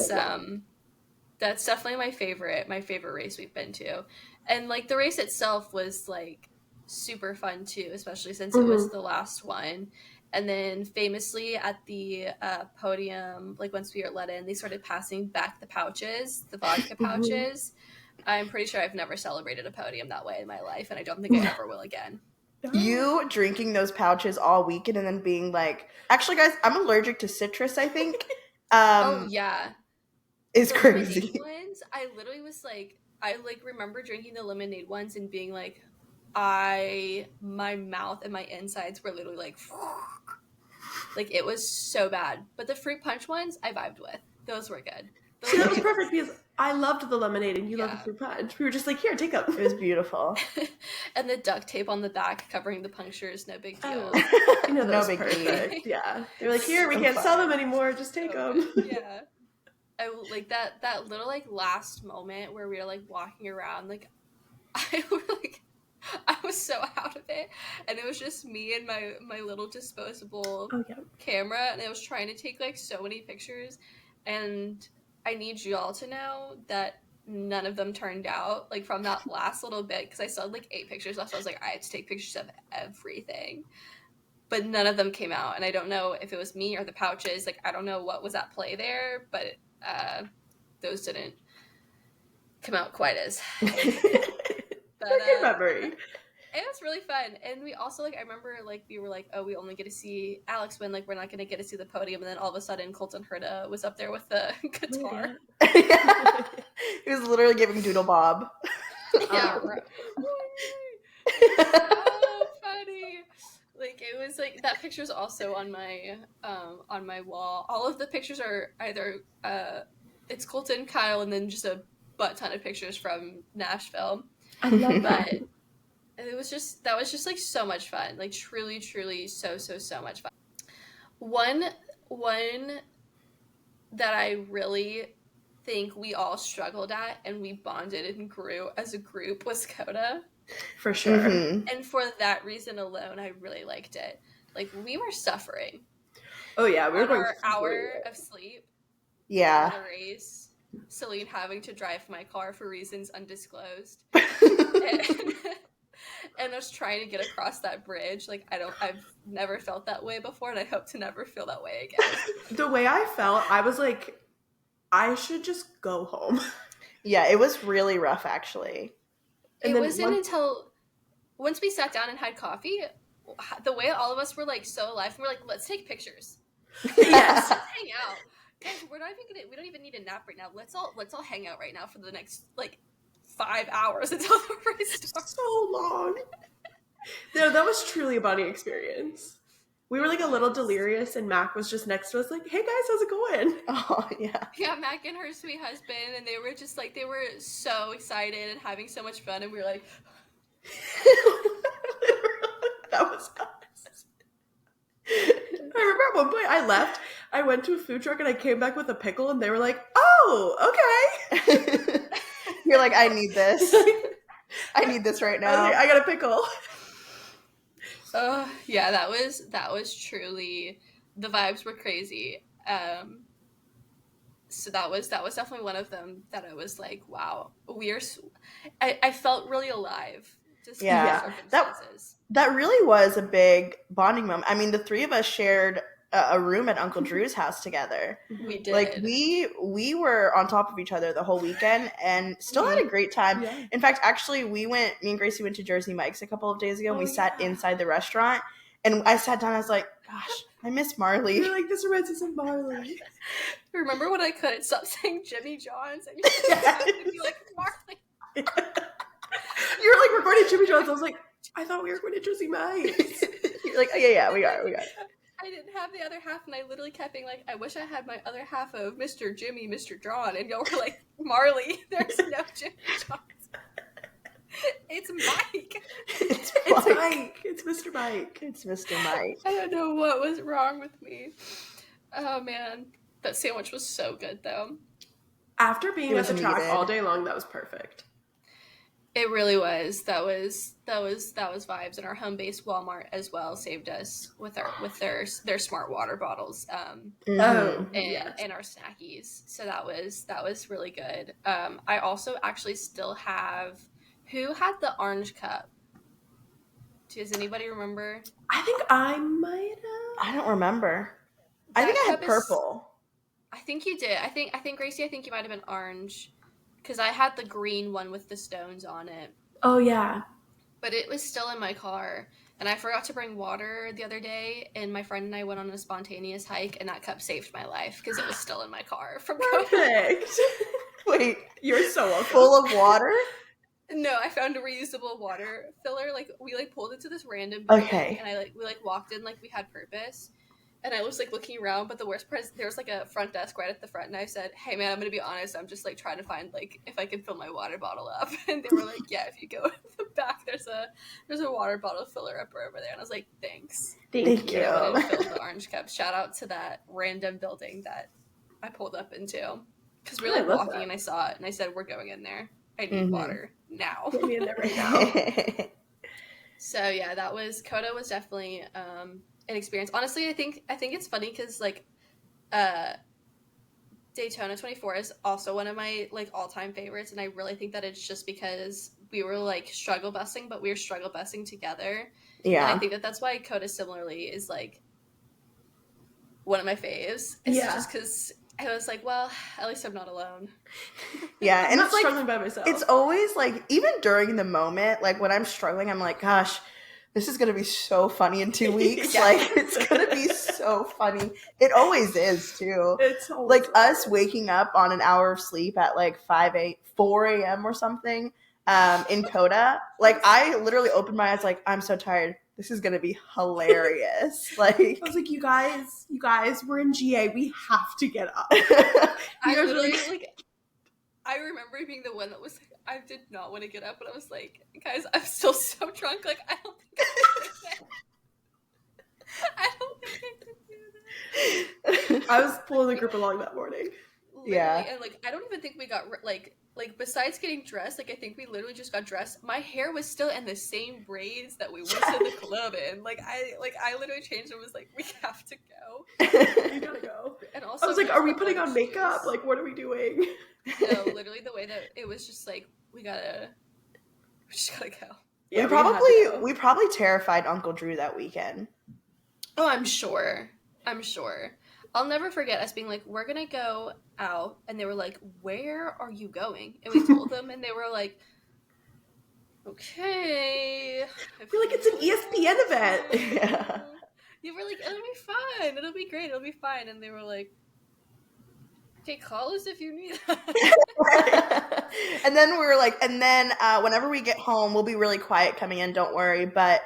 that's definitely my favorite race we've been to. And like the race itself was like super fun too, especially since it was the last one. And then famously at the podium, like once we were let in, they started passing back the pouches, the vodka pouches. I'm pretty sure I've never celebrated a podium that way in my life, and I don't think I ever will again. You drinking those pouches all weekend and then being like, actually, guys, I'm allergic to citrus, I think. Oh yeah, Is the crazy. lemonade ones, I literally was like, I like remember drinking the lemonade ones and being like, my mouth and my insides were literally like it was so bad. But the fruit punch ones, I vibed with. Those were good. See, that was perfect because I loved the lemonade and you loved Yeah. the fruit punch. We were just like, here, take them. It was beautiful. And the duct tape on the back covering the punctures, no big deal. I know that No was big deal. perfect. Yeah, they were like, here, we So can't sell fun. them anymore. Just take them. Yeah. I like that little like last moment where we were like walking around, like I was so out of it, and it was just me and my little disposable Oh yeah. camera, and I was trying to take like so many pictures, and I need you all to know that none of them turned out, like from that last little bit, because I still had like 8 pictures left. So I was like, I had to take pictures of everything, but none of them came out, and I don't know if it was me or the pouches. Like I don't know what was at play there, but those didn't come out quite as. But, Good memory. it was really fun. And we also like, I remember like we were like, oh, we only get to see Alex win, like we're not gonna get to see the podium, and then all of a sudden Colton Herta was up there with the guitar. He was literally giving Doodle Bob. Yeah, right. So funny. Like it was like that picture's also on my wall. All of the pictures are either it's Colton, Kyle, and then just a butt ton of pictures from Nashville. I love that. But that was just like so much fun. Like truly so much fun. One that I really think we all struggled at and we bonded and grew as a group was Coda. For sure. Mhm. And for that reason alone, I really liked it. Like we were suffering Oh yeah, we were on going our through hour it. of sleep. Yeah. In the race. Celine having to drive my car for reasons undisclosed. And I was trying to get across that bridge. Like I've never felt that way before, and I hope to never feel that way again. The way I felt, I was like, I should just go home. Yeah, it was really rough, actually. And It then wasn't until once we sat down and had coffee, the way all of us were like so alive, and we're like, let's take pictures. Yes. Let's hang out. Guys, we don't even need a nap right now. Let's all hang out right now for the next like 5 hours until the race starts. So long. No, that was truly a bonding experience. We were like a little delirious, and Mac was just next to us, like, "Hey guys, how's it going?" Oh, yeah. Yeah, Mac and her sweet husband, and they were just like, they were so excited and having so much fun, and we were like, That was us. I remember at one point I left, I went to a food truck, and I came back with a pickle, and they were like, "Oh, okay." You're like, I need this. I need this right I was now. like, I got a pickle. Yeah, that was truly, the vibes were crazy. So that was definitely one of them that I was like, wow, I felt really alive despite the Yeah. circumstances. That really was a big bonding moment. I mean, the three of us shared a room at Uncle Drew's house together. We did. Like we were on top of each other the whole weekend and still had a great time. Yeah. In fact, actually, me and Gracie went to Jersey Mike's a couple of days ago and we sat inside the restaurant and I sat down, I was like, gosh, I miss Marlee. You're like, this reminds us of Marlee. Remember when I couldn't stop saying Jimmy John's and you'd be like, Marlee. You're like, we're going to Jimmy John's. I was like, I thought we were going to Jersey Mike's. You're like, oh yeah, we are. I didn't have the other half, and I literally kept being like, I wish I had my other half of Mr. Jimmy, Mr. John, and y'all were like, Marlee, there's no Jimmy John's. It's Mike. It's Mike. It's Mr. Mike. It's Mr. Mike. I don't know what was wrong with me. Oh, man. That sandwich was so good, though. After being at the track all day long, that was perfect. It really was. That was vibes, and our home-based Walmart as well saved us with their smart water bottles, and our snackies. So that was really good. I also actually still have. Who had the orange cup? Does anybody remember? I think I might have. I don't remember. I think I had purple. I think you did. I think Gracie, I think you might have been orange. Because I had the green one with the stones on it. Oh, yeah. But it was still in my car. And I forgot to bring water the other day. And my friend and I went on a spontaneous hike. And that cup saved my life. Because it was still in my car from Perfect. Wait, you're so welcome. Full of water? No, I found a reusable water filler. Like, we, pulled into this random building. Okay. And we, walked in like we had purpose. And I was, looking around, but the worst part is there was, a front desk right at the front, and I said, hey, man, I'm going to be honest, I'm just, trying to find, if I can fill my water bottle up. And they were like, yeah, if you go in the back, there's a water bottle filler up over there. And I was like, thanks. Thank you. And filled the orange cup. Shout out to that random building that I pulled up into. Because we were, walking, and I saw it, and I said, we're going in there. I need water now. Get me in there right now. So, yeah, Coda was definitely... an experience. Honestly, I think it's funny because Daytona 24 is also one of my all-time favorites, and I really think that it's just because we were struggle busing, but we were struggle busing together. Yeah, and I think that's why Coda similarly is one of my faves. It's just because I was like, well, at least I'm not alone. Yeah, and I'm it's struggling by myself. It's always even during the moment, when I'm struggling, I'm like, gosh, this is going to be so funny in 2 weeks. It's going to be so funny. It always is, too. It's always us waking up on an hour of sleep at 4 a.m. or something in Coda. I literally opened my eyes I'm so tired. This is going to be hilarious. I was like, you guys, we're in GA. We have to get up. I literally, I remember being the one that was I did not want to get up, but I was like, guys, I'm still so drunk. I don't think I can do that. I was pulling the group along that morning. Literally, yeah. And I don't even think we got besides getting dressed, I think we literally just got dressed. My hair was still in the same braids that we went to the club in. I literally changed and was like, we have to go. We gotta go. And also I was like, are we putting on makeup? What are we doing? No, literally the way that it was just we just gotta go. Yeah, we probably terrified Uncle Drew that weekend. Oh, I'm sure. I'll never forget us being like, we're gonna go out, and they were like, where are you going? And we told them, and they were like, okay. We're like, it's an ESPN event. Yeah. You were like, it'll be fun. It'll be great. It'll be fine. And they were like, okay, call us if you need us. And then we were like, whenever we get home, we'll be really quiet coming in, don't worry. But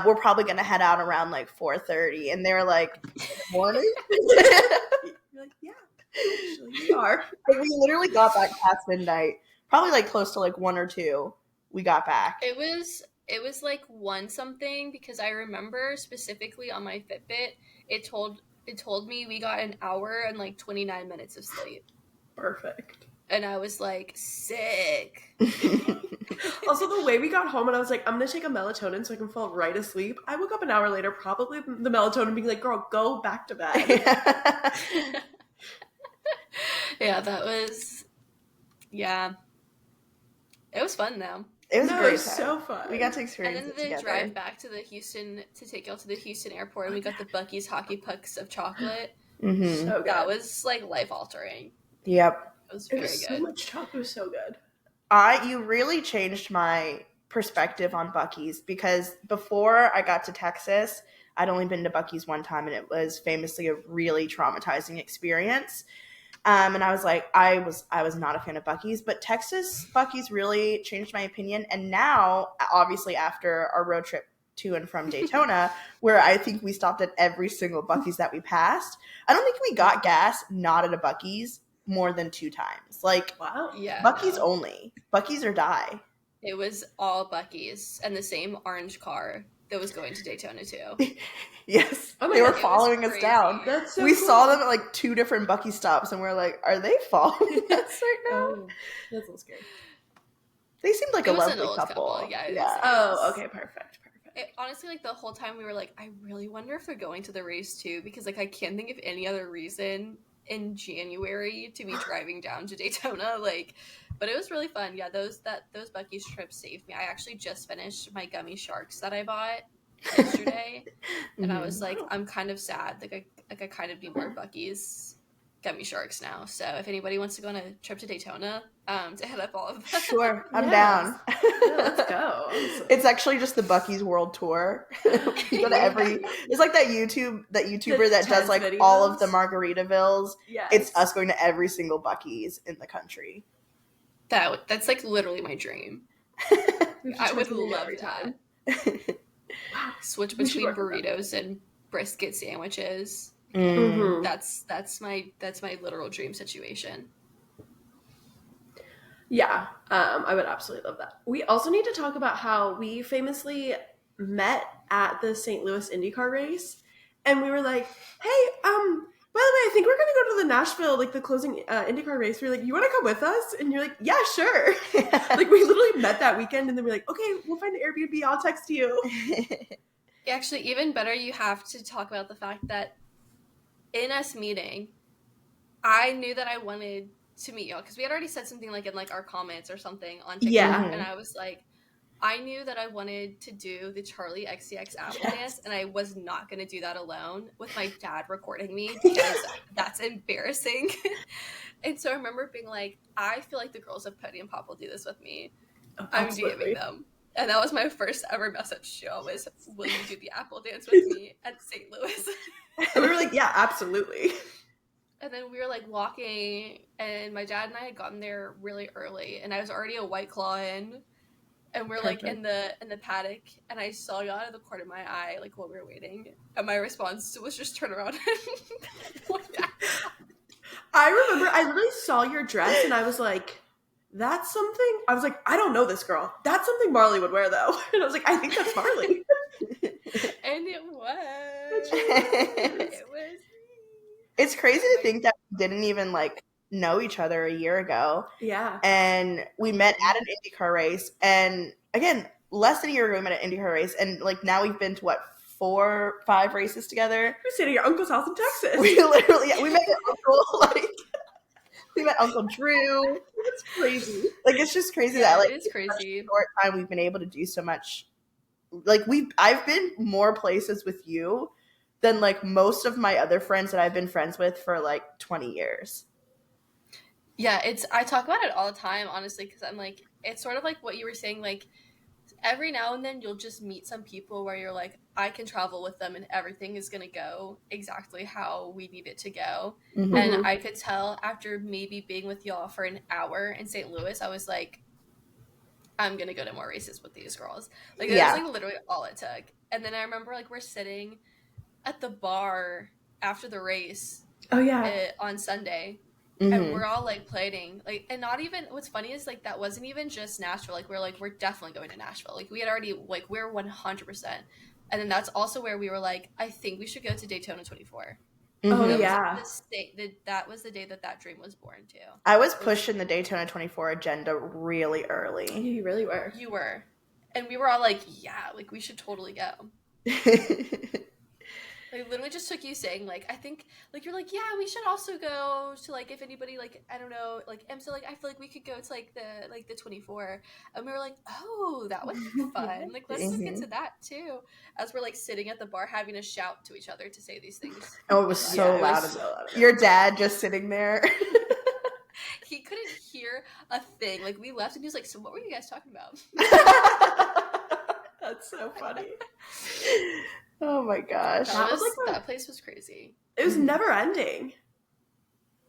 we're probably going to head out around 4:30. And they were like, morning? You're like, yeah, actually, we are. We literally got back past midnight, probably close to 1 or 2. We got back. It was 1 something, because I remember specifically on my Fitbit, it told me we got an hour and 29 minutes of sleep. Perfect. And I was like, sick. Also, the way we got home and I was like, I'm going to take a melatonin so I can fall right asleep. I woke up an hour later, probably the melatonin being like, girl, go back to bed. Yeah, that was, yeah. It was fun though. It was a great It was time. so fun. We got to experience And it then the together. drive back to take y'all to the Houston airport, and we got the Buc-ee's hockey pucks of chocolate. Mm-hmm. So good. That was like life altering. Yep. It was It very was good. so much chocolate. It was so good. You really changed my perspective on Buc-ee's, because before I got to Texas, I'd only been to Buc-ee's one time, and it was famously a really traumatizing experience. And I was like, I was not a fan of Buc-ee's, but Texas Buc-ee's really changed my opinion. And now, obviously, after our road trip to and from Daytona, where I think we stopped at every single Buc-ee's that we passed, I don't think we got gas not at a Buc-ee's more than 2 times. Like, Wow. Yeah. Buc-ee's no. only. Buc-ee's or die. It was all Buc-ee's and the same orange car that was going to Daytona too. Yes. Oh my They were God, it was following us crazy. down. That's so We cool. saw them at like 2 different Buc-ee stops, and we're like, are they following us right now? Oh, that's a little scary. They seemed like It a was an lovely old couple. Yeah. It Yeah. was- Oh, okay, perfect. honestly, like the whole time we were like, I really wonder if they're going to the race too, because like I can't think of any other reason in January to be driving down to Daytona. Like, but it was really fun. Yeah, those Buc-ee's trips saved me. I actually just finished my gummy sharks that I bought yesterday, and I was like, I'm kind of sad. Like I kind of need more Buc-ee's gummy sharks now. So if anybody wants to go on a trip to Daytona, to hit up all of them. Sure, I'm Yes. down. Yeah, let's go. It's actually just the Buc-ee's World Tour. You go to every. It's like that YouTuber that does like Tez all of the videos. Margaritavilles. Yes. It's us going to every single Buc-ee's in the country. That's like literally my dream. I would love every that. time. Switch We should between work on that. burritos and brisket sandwiches. Mhm. That's my literal dream situation. Yeah, I would absolutely love that. We also need to talk about how we famously met at the St. Louis IndyCar race, and we were like, "Hey, by the way, I think we're gonna go to the Nashville, like the closing IndyCar race." We were like, "You want to come with us?" And you're like, "Yeah, sure." Like we literally met that weekend, and then we're like, "Okay, we'll find an Airbnb. I'll text you." Actually, even better, you have to talk about the fact that in us meeting, I knew that I wanted to meet y'all because we had already said something like in like our comments or something on TikTok, Yeah. and I was like, I knew that I wanted to do the Charlie XCX Apple Yes. dance, and I was not going to do that alone with my dad recording me because that's embarrassing. And so I remember being like, I feel like the girls of Podium Pop will do this with me. I'm Absolutely. DMing them. And that was my first ever message to y'all was, will you do the Apple dance with me at St. Louis? And we were like, "Yeah, absolutely." And then we were like walking, and my dad and I had gotten there really early, and I was already a White Claw in. And we're like in the paddock, and I saw y'all out of the corner of my eye, like while we were waiting. And my response was just turn around and walk back. I remember I literally saw your dress, and I was like, "That's something." I was like, "I don't know this girl. That's something Marlee would wear, though." And I was like, "I think that's Marlee." And it was. It was. It's crazy to think that we didn't even like know each other a year ago, Yeah. and we met at an IndyCar race. And again, less than a year ago, we met at an IndyCar race, and like now we've been to what 4, 5 races together. We stayed at your uncle's house in Texas. We literally we met your uncle, like we met Uncle Drew. It's crazy. Like it's just crazy Yeah, that like it is in crazy. such a short time we've been able to do so much. Like I've been more places with you than like most of my other friends that I've been friends with for like 20 years. Yeah, I talk about it all the time, honestly, because I'm like, it's sort of like what you were saying, like every now and then you'll just meet some people where you're like, I can travel with them and everything is going to go exactly how we need it to go. Mm-hmm. And I could tell after maybe being with y'all for an hour in St. Louis, I was like, I'm going to go to more races with these girls. Like, that was like literally all it took. And then I remember like we're sitting at the bar after the race Oh yeah. on Sunday. Mm-hmm. And we're all like planning, like, and not even. What's funny is like that wasn't even just Nashville. Like we're definitely going to Nashville. Like we had already we're 100%. And then that's also where we were like, I think we should go to Daytona 24. Oh, That was yeah. that was the day that dream was born too. I was pushing the Daytona 24 agenda really early. You really were. You were. And we were all like, yeah, like we should totally go. Like literally just took you saying like I think like you're like yeah we should also go to like if anybody like I don't know like I'm so like I feel like we could go to like the 24 and we were like oh that would be fun like let's look into that too as we're like sitting at the bar having to shout to each other to say these things. Oh, it was so Yeah, loud. was so loud. Your dad just sitting there. He couldn't hear a thing. Like we left and he was like so what were you guys talking about? That's so funny. Oh my gosh. That place was crazy. It was never ending.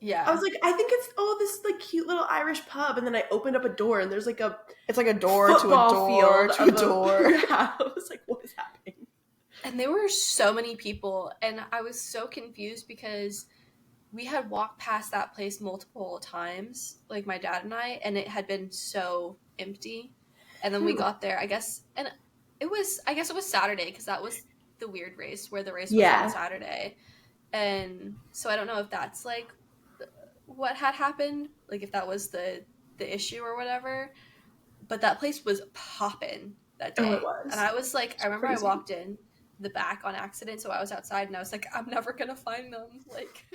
Yeah. I was like, I think it's this like cute little Irish pub, and then I opened up a door, and there's like it's like a door to a door to a door. Yeah, I was like, what is happening? And there were so many people, and I was so confused because we had walked past that place multiple times, like my dad and I, and it had been so empty. And then we got there, I guess it was Saturday because that was the weird race where the race was on Saturday. And so I don't know if that's like what had happened, like if that was the issue or whatever. But that place was popping that day. Oh, it was. And I was like, I remember crazy. I walked in the back on accident, so I was outside and I was like, I'm never gonna find them. Like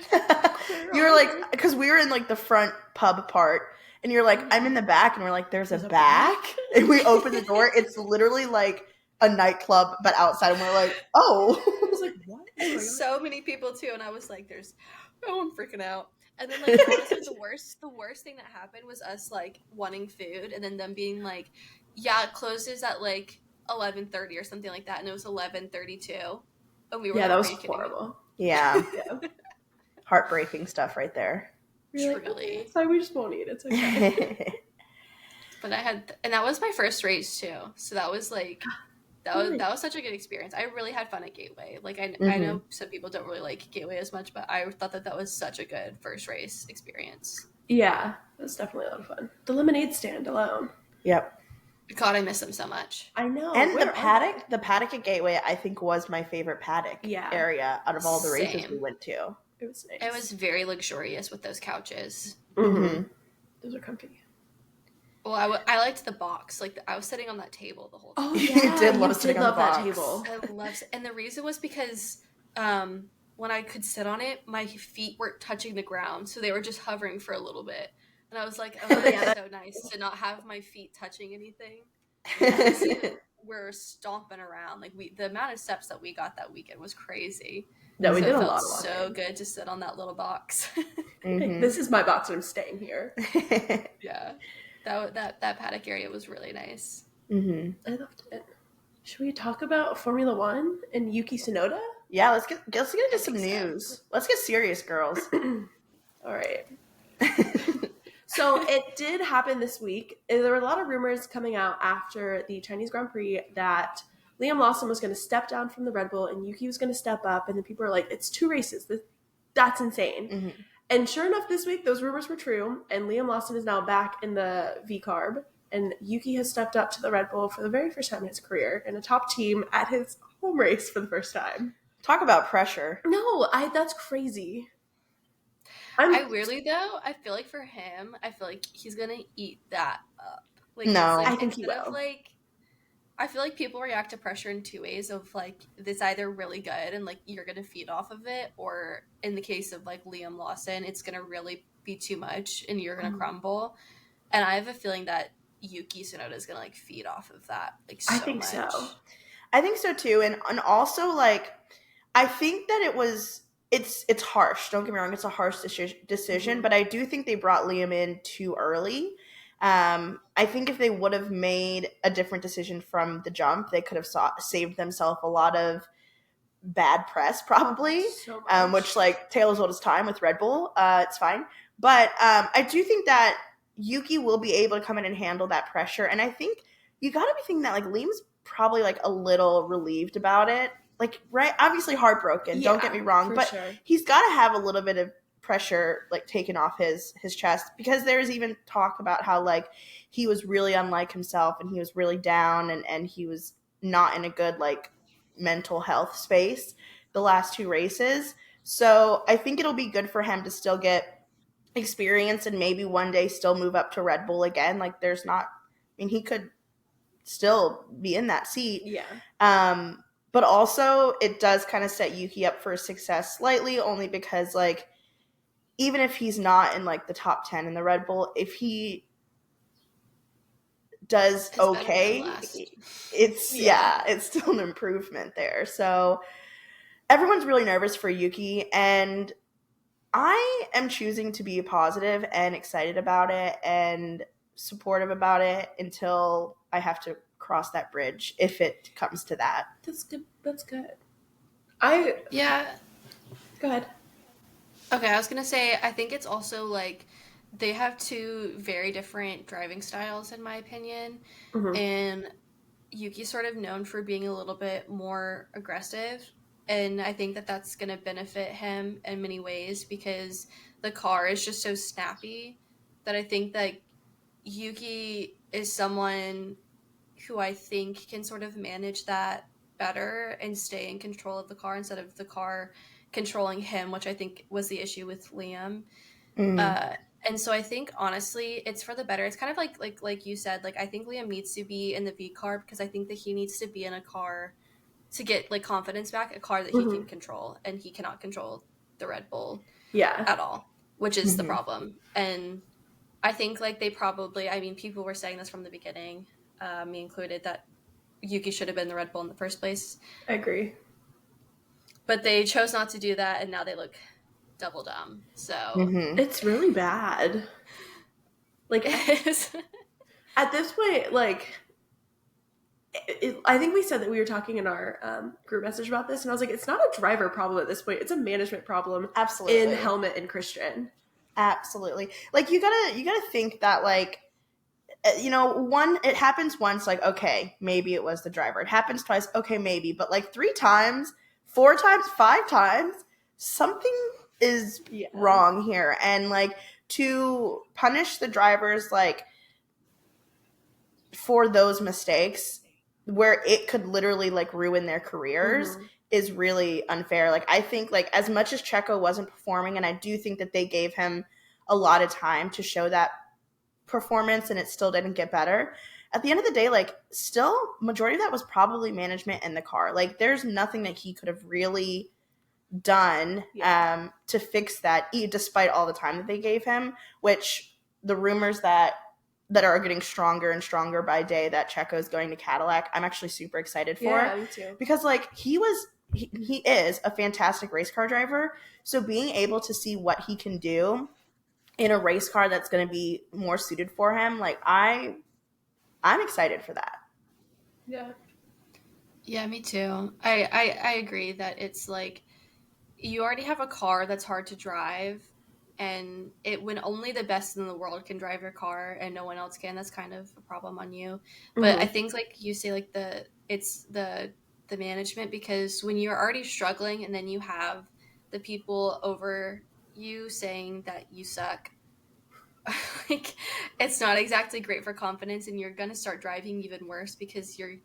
you were like, because we were in like the front pub part, and you're like, I'm in the back, and we're like, there's a back, and we open the door. It's literally like a nightclub, but outside, and we're like, oh. I was like, what? So many people too, and I was like, I'm freaking out. And then like honestly, the worst thing that happened was us like wanting food, and then them being like, yeah, it closes at like 11:30 or something like that, and it was 11:32, and we were that was "Are you kidding me?" horrible. Yeah. Heartbreaking stuff right there. Truly. Like, it's like we just won't eat. It's okay. But and that was my first race too, so that was like that was such a good experience. I really had fun at Gateway. Like I know some people don't really like Gateway as much, but I thought that was such a good first race experience. Yeah, it was definitely a lot of fun. The lemonade stand alone. Yep. God, I miss them so much. I know. And the paddock at Gateway, I think, was my favorite paddock area out of all the races we went to. It was nice. It was very luxurious with those couches. Mm-hmm. Those are comfy. Well, I liked the box. Like I was sitting on that table the whole time. Oh yeah, you did love sitting on the box. That table. I loved it. And the reason was because when I could sit on it, my feet weren't touching the ground, so they were just hovering for a little bit. And I was like, oh, that's so nice to not have my feet touching anything. We're stomping around. Like the amount of steps that we got that weekend was crazy. No, we did a lot. So good to sit on that little box. Mm-hmm. This is my box, and I'm staying here. Yeah, that paddock area was really nice. Mm-hmm. I loved it. Should we talk about Formula One and Yuki Tsunoda? Yeah, let's get into some news. Let's get serious, girls. All right. So it did happen this week. There were a lot of rumors coming out after the Chinese Grand Prix that Liam Lawson was going to step down from the Red Bull and Yuki was going to step up. And then people are like, it's 2 races. That's insane. Mm-hmm. And sure enough, this week, those rumors were true. And Liam Lawson is now back in the V-Carb. And Yuki has stepped up to the Red Bull for the very first time in his career in a top team at his home race for the first time. Talk about pressure. No, that's crazy. I weirdly though, I feel like for him, I feel like he's gonna eat that up. Like, no, I think he will. Like, I feel like people react to pressure in 2 ways. Of like, it's either really good and like you're gonna feed off of it, or in the case of like Liam Lawson, it's gonna really be too much and you're gonna crumble. And I have a feeling that Yuki Tsunoda is gonna like feed off of that. Like, so I think much. so. I think so too, and also like, I think that it's harsh. Don't get me wrong; it's a harsh decision. But I do think they brought Liam in too early. I think if they would have made a different decision from the jump, they could have saved themselves a lot of bad press, probably. So much. Which like tale as old as time with Red Bull. It's fine, but I do think that Yuki will be able to come in and handle that pressure. And I think you got to be thinking that like Liam's probably like a little relieved about it. Like, right, obviously heartbroken, don't get me wrong, but he's got to have a little bit of pressure, like, taken off his chest, because there's even talk about how, like, he was really unlike himself, and he was really down, and he was not in a good, like, mental health space the last 2 races. So I think it'll be good for him to still get experience and maybe one day still move up to Red Bull again. Like there's not, I mean, he could still be in that seat. Yeah. But also it does kind of set Yuki up for success slightly, only because like even if he's not in like the top 10 in the Red Bull, if he does It's okay, it's it's still an improvement there. So everyone's really nervous for Yuki, and I am choosing to be positive and excited about it and supportive about it until I have to cross that bridge, if it comes to that. That's good. That's good. Yeah. Go ahead. Okay, I was gonna say, I think it's also like they have two very different driving styles, in my opinion. Mm-hmm. And Yuki's sort of known for being a little bit more aggressive. And I think that that's going to benefit him in many ways because the car is just so snappy that I think that Yuki is someone who I think can sort of manage that better and stay in control of the car instead of the car controlling him, which I think was the issue with Liam. And so I think honestly, it's for the better. It's kind of like you said. Like I think Liam needs to be in the V car because I think that he needs to be in a car to get like confidence back, a car that he can control, and he cannot control the Red Bull at all, which is the problem. And I think like they probably, I mean, people were saying this from the beginning, me included, that Yuki should have been the Red Bull in the first place. I agree. But they chose not to do that, and now they look double dumb. So it's really bad. Like at this point, like I think we said that we were talking in our group message about this, and I was like, it's not a driver problem at this point; it's a management problem. Absolutely. In Helmet and Christian. Absolutely. Like you gotta think that like, you know, it happens once, like, okay, maybe it was the driver. It happens twice, okay, maybe, but like 3 times, 4 times, 5 times, something is wrong here. And like to punish the drivers like for those mistakes where it could literally like ruin their careers is really unfair. Like I think like as much as Checo wasn't performing, and I do think that they gave him a lot of time to show that performance and it still didn't get better, at the end of the day, like still majority of that was probably management in the car. Like there's nothing that he could have really done to fix that, despite all the time that they gave him, which the rumors that are getting stronger and stronger by day that Checo is going to Cadillac, I'm actually super excited for. Yeah, me too. Because like he is a fantastic race car driver, so being able to see what he can do in a race car that's going to be more suited for him, like I'm excited for that. Yeah, me too. I agree that it's like you already have a car that's hard to drive, and when only the best in the world can drive your car and no one else can, that's kind of a problem on you. But I think like you say, like it's the management, because when you're already struggling and then you have the people over you saying that you suck, like it's not exactly great for confidence, and you're gonna start driving even worse because you're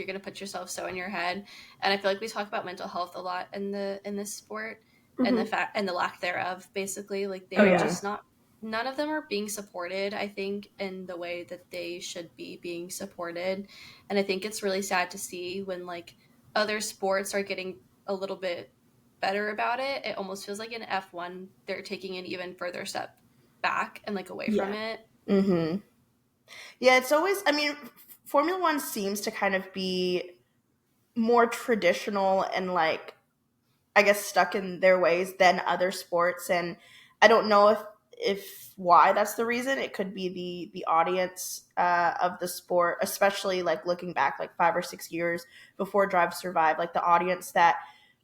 gonna put yourself so in your head. And I feel like we talk about mental health a lot in this sport, and the fact and the lack thereof, basically. Like they're just none of them are being supported, I think, in the way that they should be being supported. And I think it's really sad to see when like other sports are getting a little bit better about it. It almost feels like in F1 they're taking an even further step back and like away from it. Yeah, it's always, I mean, Formula One seems to kind of be more traditional and like, I guess, stuck in their ways than other sports. And I don't know if why that's the reason. It could be the audience of the sport, especially like looking back like 5 or 6 years before Drive to Survive, like the audience that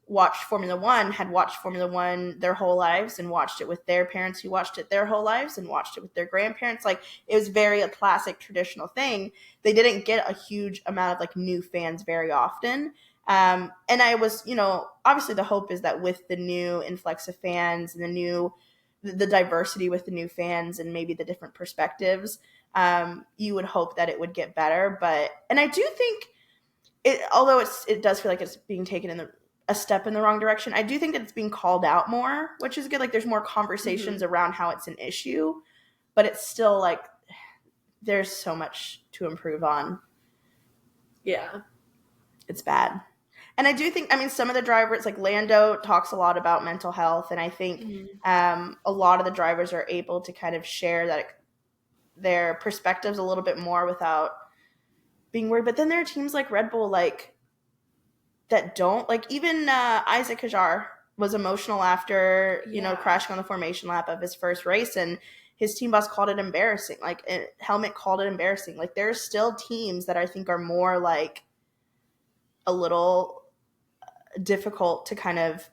watched Formula One had watched Formula One their whole lives and watched it with their parents who watched it their whole lives and watched it with their grandparents. Like it was very a classic traditional thing. They didn't get a huge amount of like new fans very often. And I was, you know, obviously the hope is that with the new influx of fans and the diversity with the new fans and maybe the different perspectives, you would hope that it would get better. And I do think although it does feel like it's being taken in the a step in the wrong direction. I do think that it's being called out more, which is good. Like there's more conversations around how it's an issue, but it's still like there's so much to improve on. Yeah. It's bad. And I do think, I mean, some of the drivers, like Lando talks a lot about mental health, and I think a lot of the drivers are able to kind of share that their perspectives a little bit more without being worried. But then there are teams like Red Bull, like, that don't, like, even Isaac Hajar was emotional after, you know, crashing on the formation lap of his first race, and his team boss called it embarrassing. Like, Helmut called it embarrassing. Like, there's still teams that I think are more, like, a little difficult to kind of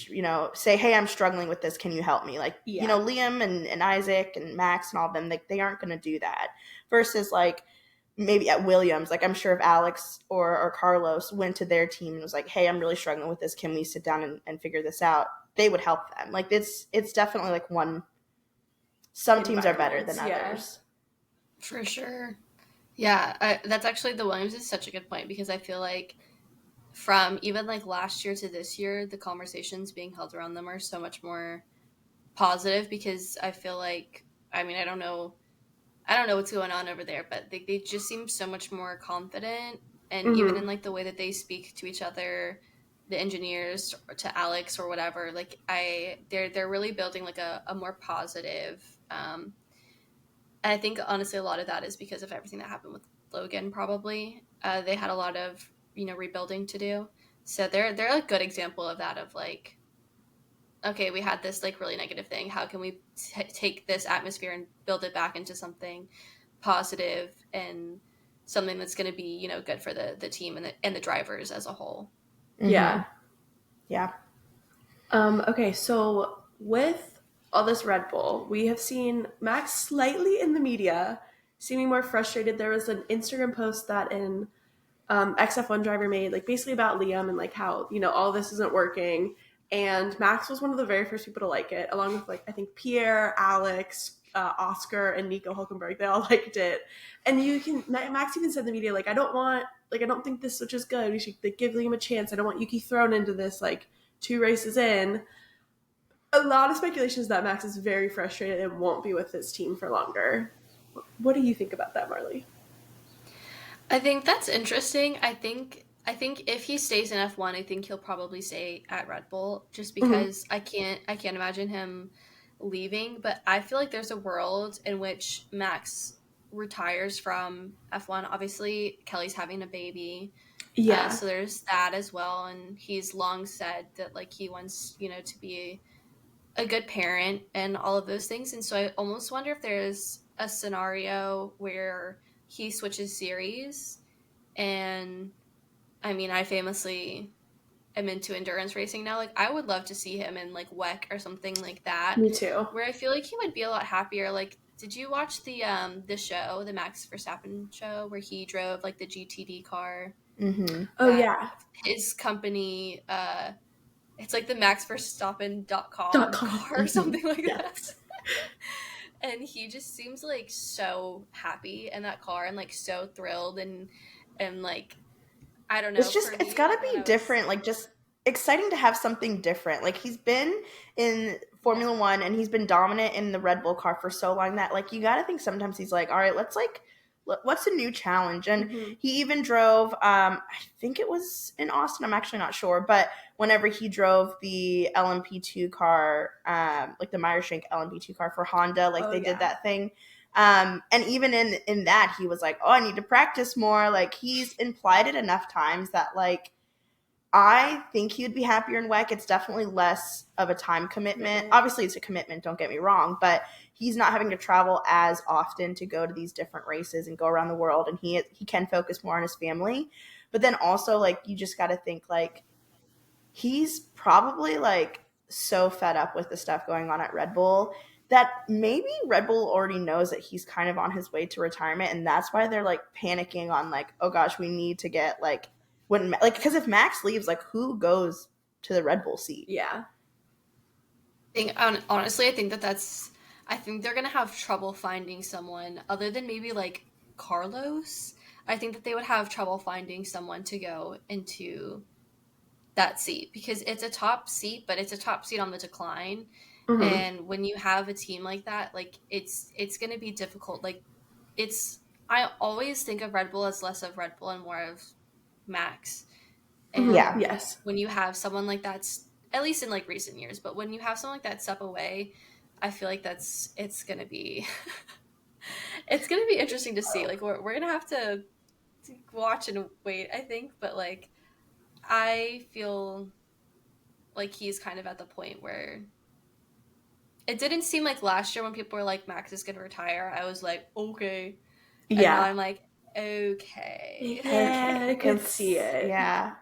you know, say, hey, I'm struggling with this, can you help me? Like, you know, Liam and Isaac and Max and all of them, like, they aren't going to do that. Versus like maybe at Williams, like I'm sure if Alex or Carlos went to their team and was like, hey, I'm really struggling with this, can we sit down and figure this out, they would help them. Like it's definitely like some teams are better than others. For sure. Yeah, that's actually, the Williams is such a good point, because I feel like from even like last year to this year, the conversations being held around them are so much more positive, because I feel like, I mean, I don't know what's going on over there, but they just seem so much more confident, and even in like the way that they speak to each other, the engineers, or to Alex or whatever, like they're really building like a more positive, and I think honestly a lot of that is because of everything that happened with Logan. Probably they had a lot of, you know, rebuilding to do, so they're a good example of that, of like, okay, we had this like really negative thing, how can we take this atmosphere and build it back into something positive and something that's going to be, you know, good for the team and the drivers as a whole. Yeah. Yeah. Okay, so with all this Red Bull, we have seen Max slightly in the media seeming more frustrated. There was an Instagram post that an XF1 driver made, like basically about Liam and like how, you know, all this isn't working. And Max was one of the very first people to like it, along with like I think Pierre, Alex, Oscar, and Nico Hulkenberg. They all liked it. And Max even said in the media, like, I don't think this switch is good. We should like, give Liam a chance. I don't want Yuki thrown into this like 2 races in. A lot of speculation is that Max is very frustrated and won't be with his team for longer. What do you think about that, Marlee? I think that's interesting. I think if he stays in F1, I think he'll probably stay at Red Bull, just because I can't imagine him leaving. But I feel like there's a world in which Max retires from F1. Obviously, Kelly's having a baby. Yeah. So there's that as well. And he's long said that like he wants, you know, to be a good parent and all of those things. And so I almost wonder if there's a scenario where he switches series. And I mean, I famously am into endurance racing now. Like, I would love to see him in like WEC or something like that. Me too. Where I feel like he would be a lot happier. Like, did you watch the show, the Max Verstappen show, where he drove like the GTD car? Oh yeah. His company, it's like the maxverstappen.com car or something like that. And he just seems like so happy in that car and like so thrilled and like, I don't know. It's gotta be different. Like just exciting to have something different. Like he's been in Formula One and he's been dominant in the Red Bull car for so long that like you gotta think sometimes he's like, all right, what's a new challenge? And he even drove, I think it was in Austin, I'm actually not sure, but whenever he drove the LMP2 car, like the Meyershank LMP2 car for Honda, like did that thing. And even in that, he was like, oh, I need to practice more. Like he's implied it enough times that like, I think he would be happier in WEC. It's definitely less of a time commitment. Obviously, it's a commitment, don't get me wrong, but he's not having to travel as often to go to these different races and go around the world, and he can focus more on his family. But then also, like, you just got to think, like, he's probably, like, so fed up with the stuff going on at Red Bull that maybe Red Bull already knows that he's kind of on his way to retirement, and that's why they're, like, panicking on, like, oh, gosh, we need to get, like, because if Max leaves, like who goes to the Red Bull seat? Yeah. Honestly, I think I think they're gonna have trouble finding someone other than maybe like Carlos. I think that they would have trouble finding someone to go into that seat, because it's a top seat, but it's a top seat on the decline. Mhm. And when you have a team like that, like it's going to be difficult. Like I always think of Red Bull as less of Red Bull and more of Max. And Yeah. Yes. when you have someone like that's, at least in like recent years, but when you have someone like that step away, I feel like it's gonna be it's gonna be interesting to see. Like we're gonna have to watch and wait, I think, but like I feel like he's kind of at the point where it didn't seem like last year when people were like Max is gonna retire, I was like, okay. And now I'm like, okay. Yeah, I could see it. Yeah.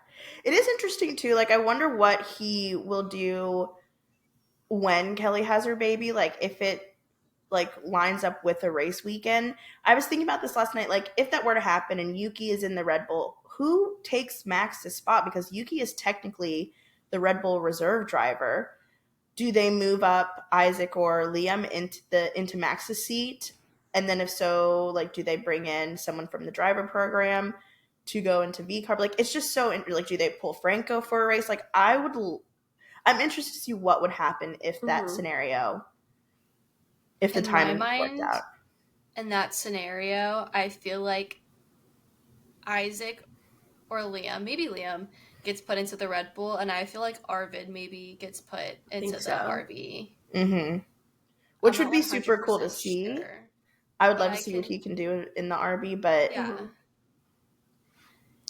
It is interesting too. Like, I wonder what he will do when Kelly has her baby. Like, if it like lines up with a race weekend. I was thinking about this last night. Like, if that were to happen and Yuki is in the Red Bull, who takes Max's spot? Because Yuki is technically the Red Bull reserve driver. Do they move up Isaac or Liam into Max's seat? And then if so, like, do they bring in someone from the driver program to go into V-Carb? Like, it's just so, like, do they pull Franco for a race? Like, I'm interested to see what would happen if that scenario, if the timing worked out. In that scenario, I feel like Isaac or Liam, maybe Liam, gets put into the Red Bull, and I feel like Arvid maybe gets put into the RB. Mm-hmm. Which would be super cool to see. Sure. I would love to see what he can do in the RB, but yeah.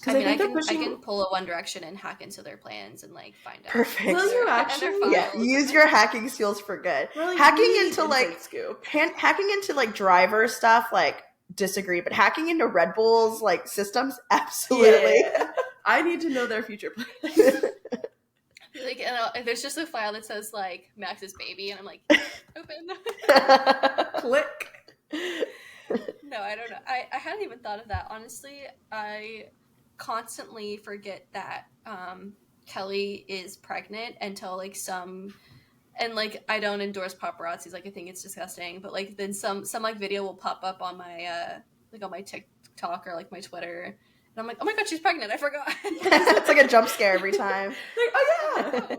I mean, I can pull a One Direction and hack into their plans and like find out. Perfect. Will you actually? Yeah, use your hacking skills for good. Really, hacking into like driver stuff, like disagree, but hacking into Red Bull's like systems, absolutely. Yeah. I need to know their future plans. Like, there's just a file that says like Max's baby, and I'm like, open. Click. No, I don't know. I hadn't even thought of that. Honestly, I constantly forget that Kelly is pregnant until like and like I don't endorse paparazzis, like I think it's disgusting, but like then some like video will pop up on my like on my TikTok or like my Twitter, and I'm like, oh my god, she's pregnant, I forgot. It's like a jump scare every time. Like, oh yeah.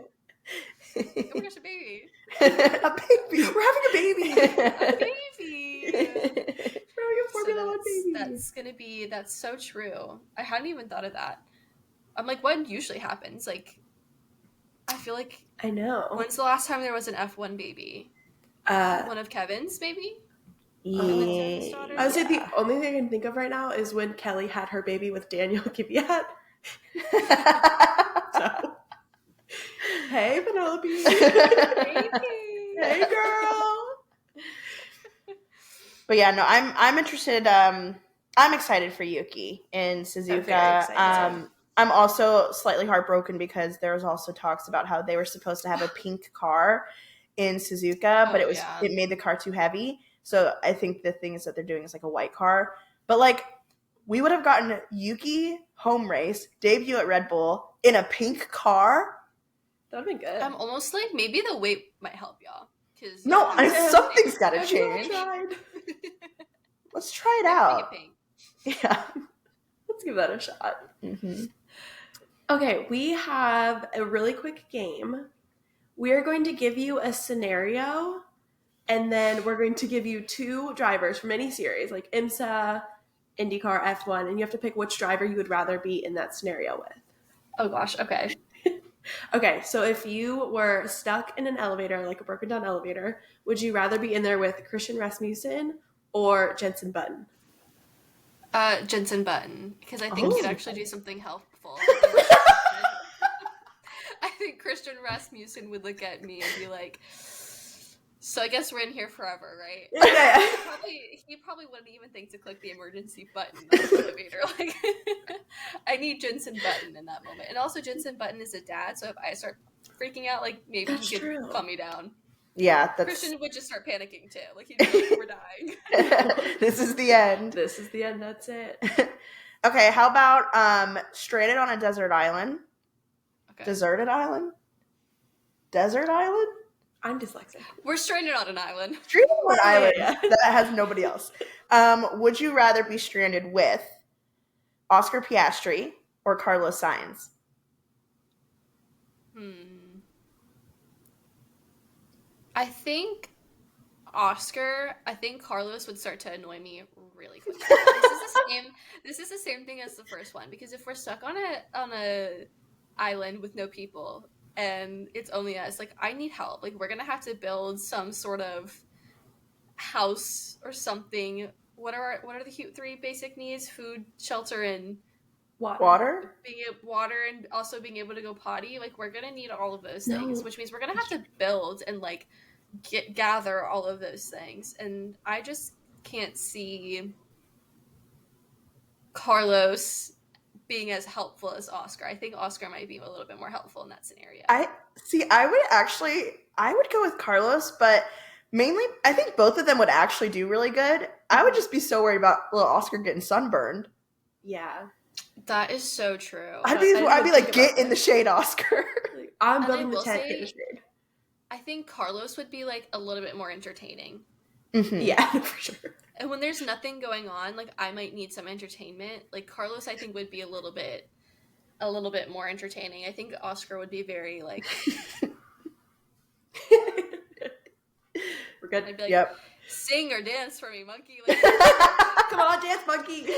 Oh my gosh, a baby. A baby. We're having a baby. A baby. We're having a Formula One baby. That's so true. I hadn't even thought of that. I'm like, what usually happens? Like, I feel like I know. When's the last time there was an F1 baby? One of Kevin's, maybe? Yeah. I would say the only thing I can think of right now is when Kelly had her baby with Daniel Kvyat. So, hey, Penelope. Hey, girl. But yeah, no, I'm interested. I'm excited for Yuki in Suzuka. I'm also slightly heartbroken because there was also talks about how they were supposed to have a pink car in Suzuka, but it made the car too heavy. So I think the thing is that they're doing is like a white car. But like, we would have gotten Yuki home race, debut at Red Bull in a pink car. That'd be good. I'm almost like, maybe the weight might help y'all. No, something's got to change. Let's try it out. Yeah. Let's give that a shot. Mm-hmm. Okay, we have a really quick game. We are going to give you a scenario, and then we're going to give you two drivers from any series, like IMSA, IndyCar, F1, and you have to pick which driver you would rather be in that scenario with. Oh gosh, okay. Okay, so if you were stuck in an elevator, like a broken down elevator, would you rather be in there with Christian Rasmussen or Jenson Button? Jenson Button, because I think he'd actually do something helpful. I think Christian Rasmussen would look at me and be like, so I guess we're in here forever, right? Yeah. He probably wouldn't even think to click the emergency button on the elevator. Like, I need Jenson Button in that moment. And also, Jenson Button is a dad, so if I start freaking out, like, maybe he could calm me down. Yeah, Christian would just start panicking too. Like, he'd be like, we're dying. This is the end. This is the end. That's it. Okay, how about stranded on a desert island? Okay. Deserted island? Desert island? I'm dyslexic. We're stranded on an island. Stranded on an island that has nobody else. Would you rather be stranded with Oscar Piastri or Carlos Sainz? I think Carlos would start to annoy me really quickly. This is the same thing as the first one, because if we're stuck on a island with no people and it's only us, like, I need help. Like, we're gonna have to build some sort of house or something. What are the three basic needs? Food, shelter, and Water? Water, and also being able to go potty. Like, we're gonna need all of those things, which means we're gonna have to build and like gather all of those things. And I just can't see Carlos being as helpful as Oscar. I think Oscar might be a little bit more helpful in that scenario. I would go with Carlos, but mainly I think both of them would actually do really good. I would just be so worried about little Oscar getting sunburned. Yeah. That is so true. I'd be like, get in the shade, Oscar. Like, I'm building the tent in the shade. I think Carlos would be like a little bit more entertaining. Mm-hmm. Yeah, for sure. And when there's nothing going on, like, I might need some entertainment. Like, Carlos, I think, would be a little bit more entertaining. I think Oscar would be very like. We're good. I'd be like, yep. Sing or dance for me, monkey. Like, come on, dance, monkey.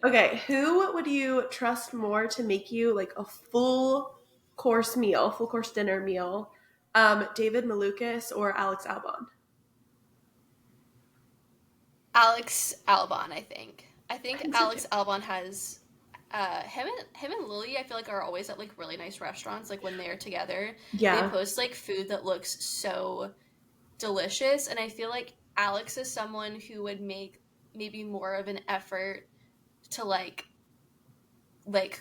Okay, who would you trust more to make you like a full course dinner meal? David Malukas or Alex Albon? Alex Albon, I think. Alex too. Albon has him and Lily, I feel like, are always at like really nice restaurants, like when they're together. Yeah. They post like food that looks so delicious, and I feel like Alex is someone who would make maybe more of an effort to like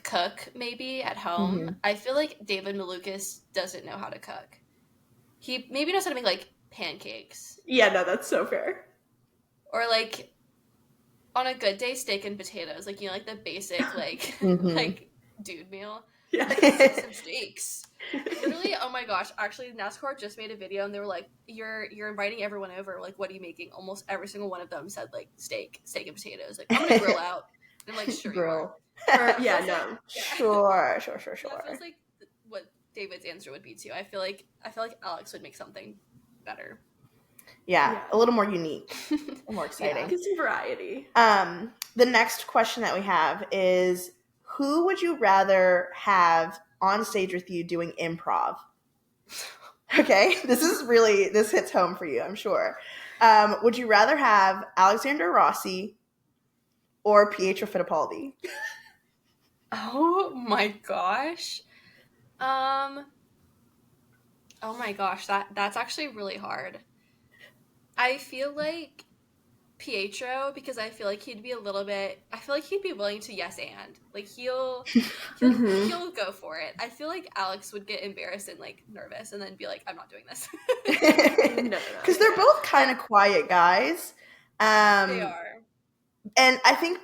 cook maybe at home. Mm-hmm. I feel like David Malukas doesn't know how to cook. He maybe knows how to make like pancakes. Yeah, no, that's so fair. Or like on a good day, steak and potatoes. Like, you know, like the basic like like dude meal. Yeah. Like, some steaks. Literally, oh my gosh, actually NASCAR just made a video and they were like, you're inviting everyone over, like, what are you making? Almost every single one of them said like steak and potatoes. Like, I'm gonna grill out. And I'm like, sure you are. Yeah, no. Sure. That feels like what David's answer would be too. I feel like Alex would make something better. Yeah, a little more unique, more exciting. Get some variety. The next question that we have is, who would you rather have on stage with you doing improv? Okay, this hits home for you, I'm sure. Would you rather have Alexander Rossi or Pietro Fittipaldi? Oh my gosh. Oh my gosh, that's actually really hard. I feel like Pietro, because I feel like he'd be willing to yes and. Like, he'll go for it. I feel like Alex would get embarrassed and like nervous and then be like, I'm not doing this. No. Because they're both kind of quiet guys. They are. And I think,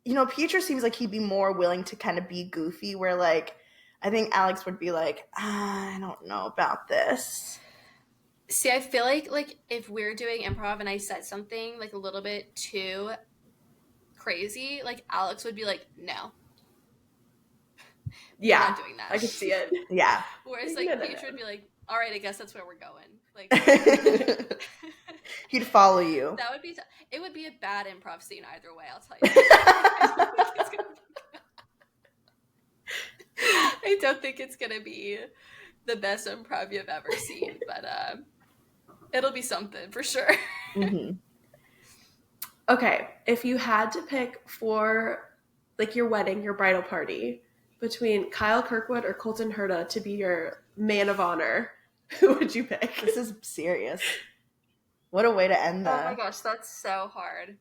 you know, Pietro seems like he'd be more willing to kind of be goofy, where like, I think Alex would be like, I don't know about this. See, I feel like if we're doing improv and I said something like a little bit too crazy, like Alex would be like, no. Yeah. I'm not doing that. I could see it. Yeah. Whereas like Pietro would be like, all right, I guess that's where we're going. Like, he'd follow you. That would be it would be a bad improv scene either way, I'll tell you. I don't think it's gonna be the best improv you've ever seen, but it'll be something for sure. Mm-hmm. Okay, if you had to pick for like your wedding, your bridal party, between Kyle Kirkwood or Colton Herta to be your man of honor, who would you pick? This is serious. What a way to end that. Oh my gosh, that's so hard.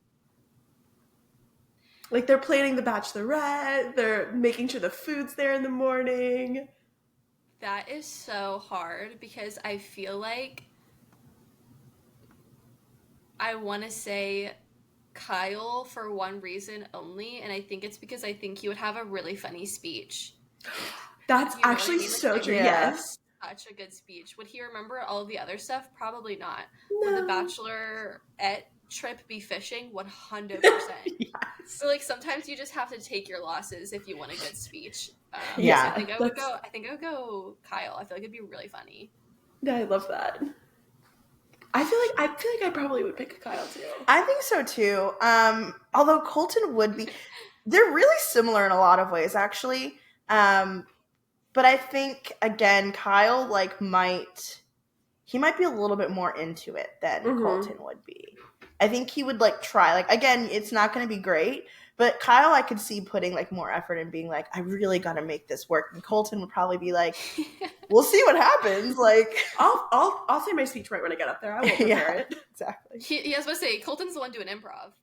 Like, they're planning the bachelorette, they're making sure the food's there in the morning. That is so hard because I feel like I want to say Kyle for one reason only, and I think it's because I think he would have a really funny speech. That's You know actually what I mean? so Like, true, yeah. yes. Such a good speech. Would he remember all of the other stuff? Probably not. No. Would the bachelorette trip be fishing 100%. Yes. Or like sometimes you just have to take your losses if you want a good speech. Yeah. So I think I would go Kyle. I feel like it'd be really funny. Yeah, I love that. I feel like I probably would pick Kyle too. I think so too. Although Colton would be, they're really similar in a lot of ways, actually. But I think again, Kyle might be a little bit more into it than Colton would be. I think he would try. Again, it's not going to be great, but Kyle, I could see putting more effort and being like, I really got to make this work. And Colton would probably be like, we'll see what happens. I'll say my speech right when I get up there. I will prepare it. Exactly. He was supposed to say Colton's the one doing improv.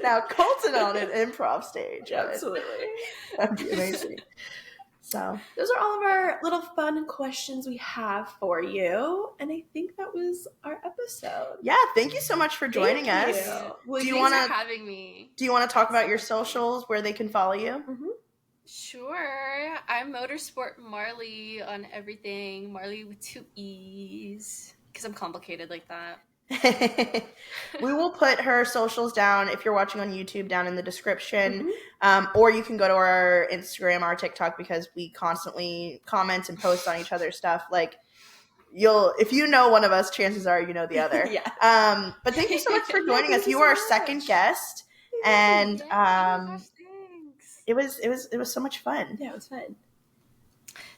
Now Colton on an improv stage. Absolutely. That'd be amazing. So those are all of our little fun questions we have for you, and I think that was our episode. Yeah, thank you so much for joining us. Well, thanks for having me. Do you want to talk about your socials, where they can follow you? Sure. I'm MotorsportMarlee on everything. Marlee with 2 E's, because I'm complicated like that. We will put her socials down if you're watching on YouTube down in the description, or you can go to our Instagram, our TikTok, because we constantly comment and post on each other's stuff. If you know one of us, chances are you know the other. Yeah. But thank you so much for joining us. You are our second guest, and it was so much fun. Yeah, it was fun.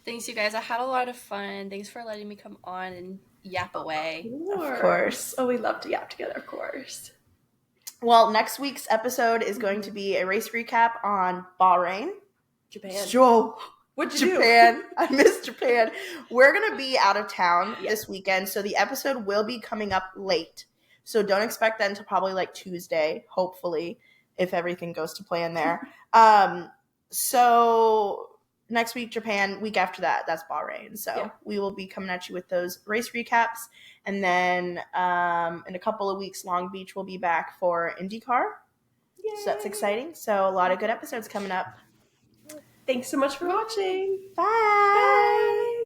Thanks, you guys. I had a lot of fun. Thanks for letting me come on and yap away. Of course. Oh, we love to yap together, of course. Well, next week's episode is going to be a race recap on Bahrain. Japan. What'd you do? I missed Japan. We're going to be out of town this weekend, so the episode will be coming up late. So don't expect that until probably Tuesday, hopefully, if everything goes to plan there. So next week, Japan. Week after that, that's Bahrain. So we will be coming at you with those race recaps. And then in a couple of weeks, Long Beach will be back for IndyCar. Yay. So that's exciting. So a lot of good episodes coming up. Thanks so much for watching. Bye.